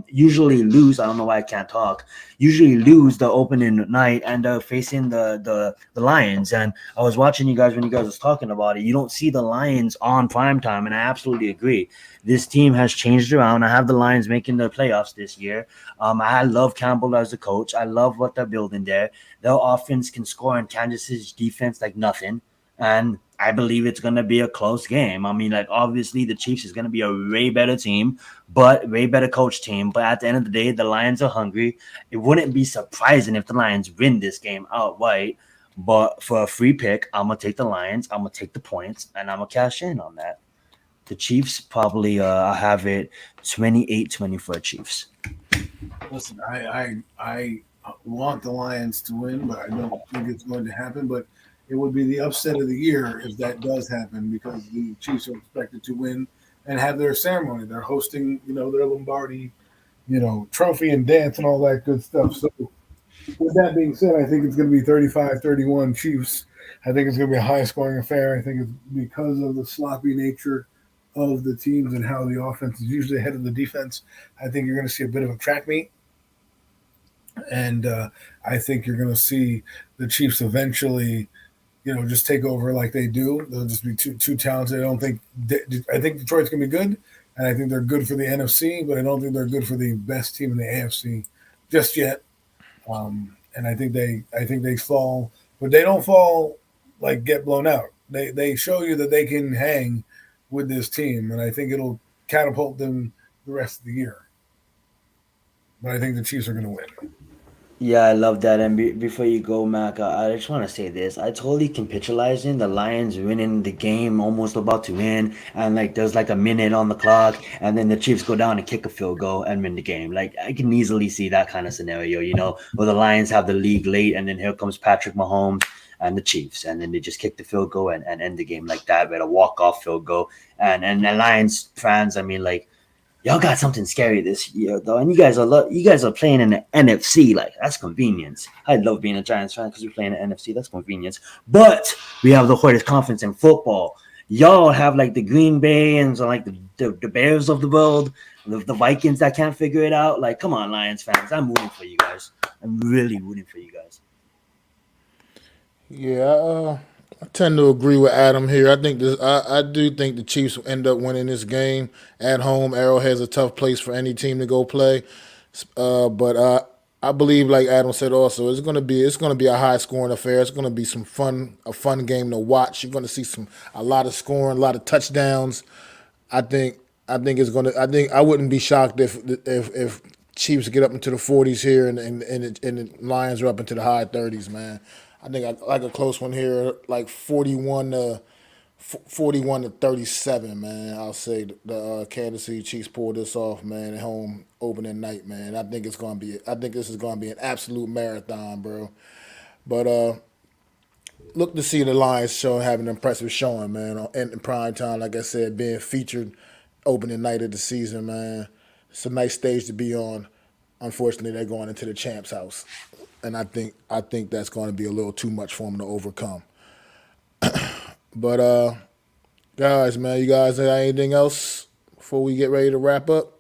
usually lose. I don't know why I can't talk. Usually lose the opening night and they're facing the Lions. And I was watching you guys when you guys was talking about it. You don't see the Lions on prime time, and I absolutely agree. This team has changed around. I have the Lions making the playoffs this year. I love Campbell as a coach. I love what they're building there. Their offense can score on Kansas's defense like nothing. And I believe it's going to be a close game. I mean, like, obviously, the Chiefs is going to be a way better team, but way better coach team. But at the end of the day, the Lions are hungry. It wouldn't be surprising if the Lions win this game outright. But for a free pick, I'm going to take the Lions. I'm going to take the points, and I'm going to cash in on that. The Chiefs probably have it 28-24 Chiefs. Listen, I want the Lions to win, but I don't think it's going to happen. But it would be the upset of the year if that does happen because the Chiefs are expected to win and have their ceremony. They're hosting, their Lombardi, trophy and dance and all that good stuff. So with that being said, I think it's going to be 35-31 Chiefs. I think it's going to be a high scoring affair. I think it's because of the sloppy nature of the teams and how the offense is usually ahead of the defense. I think you're going to see a bit of a track meet. And I think you're going to see the Chiefs eventually, just take over like they do. They'll just be too talented. I think Detroit's going to be good, and I think they're good for the NFC, but I don't think they're good for the best team in the AFC just yet. And I think they fall, but they don't fall like get blown out. They show you that they can hang with this team, and I think it'll catapult them the rest of the year. But I think the Chiefs are going to win. Yeah, I love that. And before you go, Mac, I just want to say this. I totally capitalizing the Lions winning the game, almost about to win, and like there's like a minute on the clock, and then the Chiefs go down and kick a field goal and win the game. Like I can easily see that kind of scenario, where the Lions have the lead late, and then here comes Patrick Mahomes and the Chiefs, and then they just kick the field goal and end the game like that with a walk-off field goal. And the Lions fans, I mean, like y'all got something scary this year though, and you guys are playing in the NFC. Like that's convenience. I love being a Giants fan because we play in the NFC. That's convenience. But we have the hardest conference in football. Y'all have like the Green Bay and so like the Bears of the world, the Vikings that can't figure it out. Like, come on, Lions fans, I'm rooting for you guys. I'm really rooting for you guys. Yeah, I tend to agree with Adam here. I think this. I do think the Chiefs will end up winning this game at home. Arrowhead's a tough place for any team to go play, but I believe, like Adam said, also it's gonna be a high scoring affair. It's gonna be a fun game to watch. You're gonna see a lot of scoring, a lot of touchdowns. I think I think it's gonna. I think I wouldn't be shocked if Chiefs get up into the 40s here and the Lions are up into the high 30s, man. I think I like a close one here, like 41 to 37, man. I'll say the Kansas City Chiefs pull this off, man, at home opening night, man. I think this is gonna be an absolute marathon, bro. But look to see the Lions showing having an impressive showing, man, in prime time. Like I said, being featured opening night of the season, man. It's a nice stage to be on. Unfortunately, they're going into the champs' house, and I think that's going to be a little too much for them to overcome. But guys, man, you guys got anything else before we get ready to wrap up?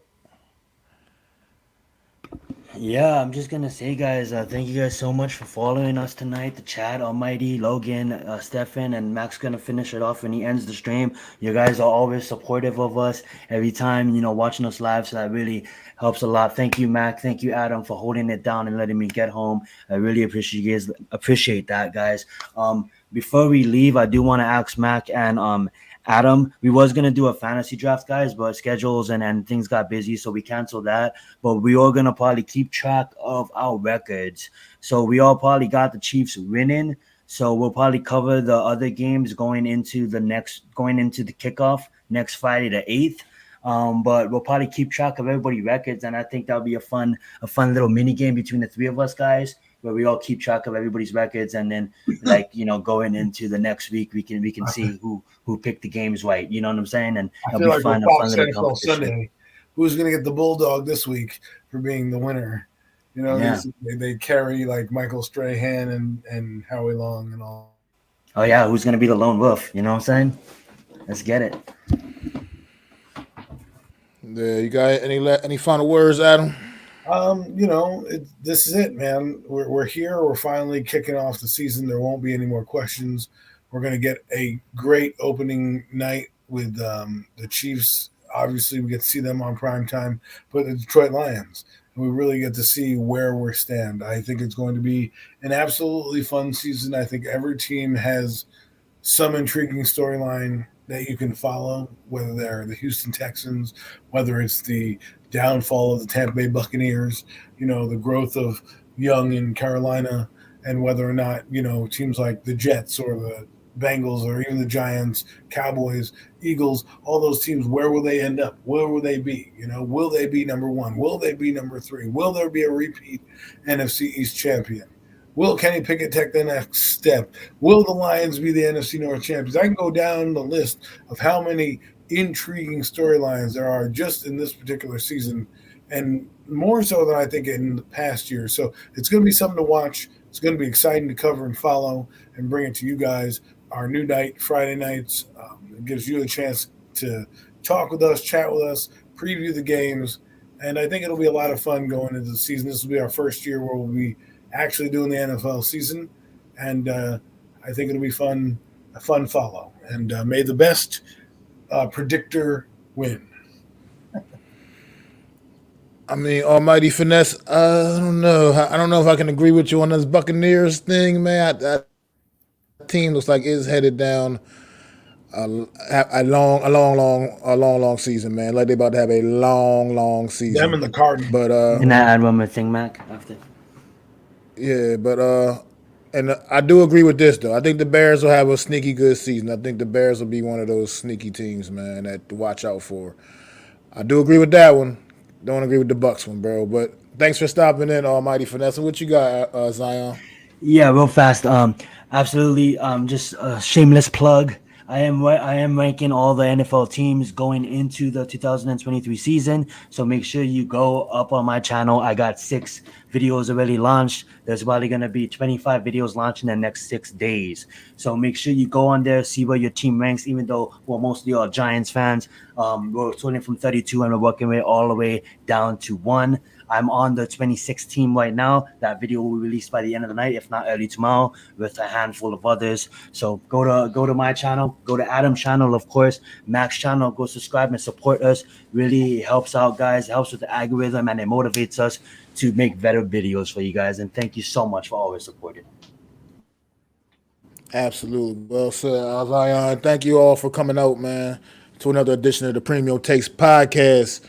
Yeah, I'm just gonna say, guys, thank you guys so much for following us tonight. The chat, Almighty, Logan, Stefan, and Max gonna finish it off when he ends the stream. You guys are always supportive of us every time, watching us live, so that really helps a lot. Thank you, Mac. Thank you, Adam, for holding it down and letting me get home. I really appreciate that, guys. Before we leave, I do want to ask Mac and Adam, we was gonna do a fantasy draft, guys, but schedules and things got busy, so we canceled that. But we are gonna probably keep track of our records. So we all probably got the Chiefs winning. So we'll probably cover the other games going into the kickoff next Friday the 8th. But we'll probably keep track of everybody's records, and I think that'll be a fun little mini game between the three of us, guys, where we all keep track of everybody's records, and then going into the next week, we can see who picked the games right. You know what I'm saying? And I it'll feel be like with fun, a fun Fox little NFL competition. Sunday, who's going to get the Bulldog this week for being the winner? Yeah. They carry like Michael Strahan and Howie Long and all. Oh yeah, who's gonna be the lone wolf? You know what I'm saying? Let's get it. Yeah, you got any final words, Adam? This is it, man. We're here. We're finally kicking off the season. There won't be any more questions. We're going to get a great opening night with the Chiefs. Obviously, we get to see them on prime time, but the Detroit Lions. We really get to see where we stand. I think it's going to be an absolutely fun season. I think every team has some intriguing storyline that you can follow, whether they're the Houston Texans, whether it's the downfall of the Tampa Bay Buccaneers, the growth of Young in Carolina, and whether or not, teams like the Jets or the Bengals or even the Giants, Cowboys, Eagles, all those teams, where will they end up? Where will they be? Will they be number one? Will they be number three? Will there be a repeat NFC East champion? Will Kenny Pickett take the next step? Will the Lions be the NFC North champions? I can go down the list of how many intriguing storylines there are just in this particular season, and more so than I think in the past year. So it's going to be something to watch. It's going to be exciting to cover and follow and bring it to you guys. Our new night, Friday nights, it gives you a chance to talk with us, chat with us, preview the games, and I think it'll be a lot of fun going into the season. This will be our first year where we'll be actually doing the NFL season, and I think it'll be a fun follow. And may the best predictor win. I mean, Almighty Finesse. I don't know. I don't know if I can agree with you on this Buccaneers thing, man. That team looks like it's headed down long season, man. Like they about to have a long Them season. and the Cardinals. But Can I add one more thing, Mac? After. yeah, but and I do agree with this though. I think the Bears will have a sneaky good season. I think the Bears will be one of those sneaky teams, man, that to watch out for. I do agree with that one. Don't agree with the Bucks one, bro. But thanks for stopping in, Almighty Finesse. What you got, Zion? Yeah, real fast. Absolutely. Just a shameless plug. I am ranking all the NFL teams going into the 2023 season. So make sure you go up on my channel. I got 6 videos already launched. There's probably gonna be 25 videos launched in the next 6 days. So make sure you go on there, see where your team ranks. Even though we're mostly all Giants fans, we're starting from 32 and we're working way all the way down to 1. I'm on the 26th team right now. That video will be released by the end of the night, if not early tomorrow, with a handful of others. So go to my channel, go to Adam's channel, of course, Mac's channel. Go subscribe and support us. Really helps out, guys. It helps with the algorithm and it motivates us to make better videos for you guys. And thank you so much for always supporting. Absolutely. Well said, Zion. Thank you all for coming out, man, to another edition of the Premium Takes Podcast.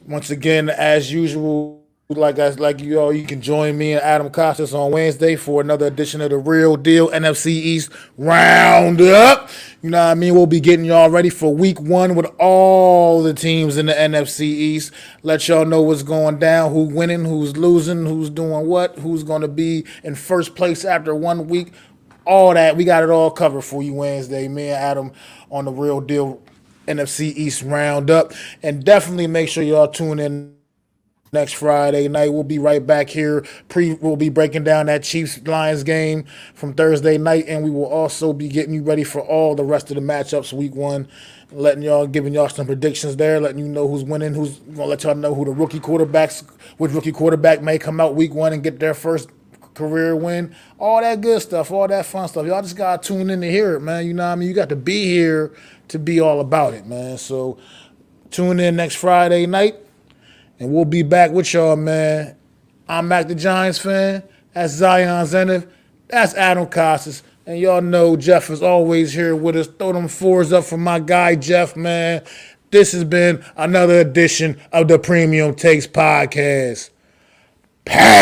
Once again, as usual, like you all, you can join me and Adam Costas on Wednesday for another edition of the Real Deal NFC East Roundup. You know what I mean? We'll be getting y'all ready for week 1 with all the teams in the NFC East. Let y'all know what's going down, who's winning, who's losing, who's doing what, who's going to be in first place after 1 week. All that. We got it all covered for you Wednesday. Me and Adam on the Real Deal NFC East Roundup. And definitely make sure y'all tune in next Friday night. We'll be right back here. We'll be breaking down that Chiefs-Lions game from Thursday night, and we will also be getting you ready for all the rest of the matchups week 1, giving y'all some predictions there, letting you know who's winning, who's going to let y'all know who which rookie quarterback may come out week 1 and get their first career win, all that good stuff, all that fun stuff. Y'all just got to tune in to hear it, man. You know what I mean? You got to be here to be all about it, man. So tune in next Friday night, and we'll be back with y'all, man. I'm MacDaGiantsFan. That's Zion Zenith. That's Adam Costas. And y'all know Jeff is always here with us. Throw them 4s up for my guy, Jeff, man. This has been another edition of the Premium Takes Podcast. Pass.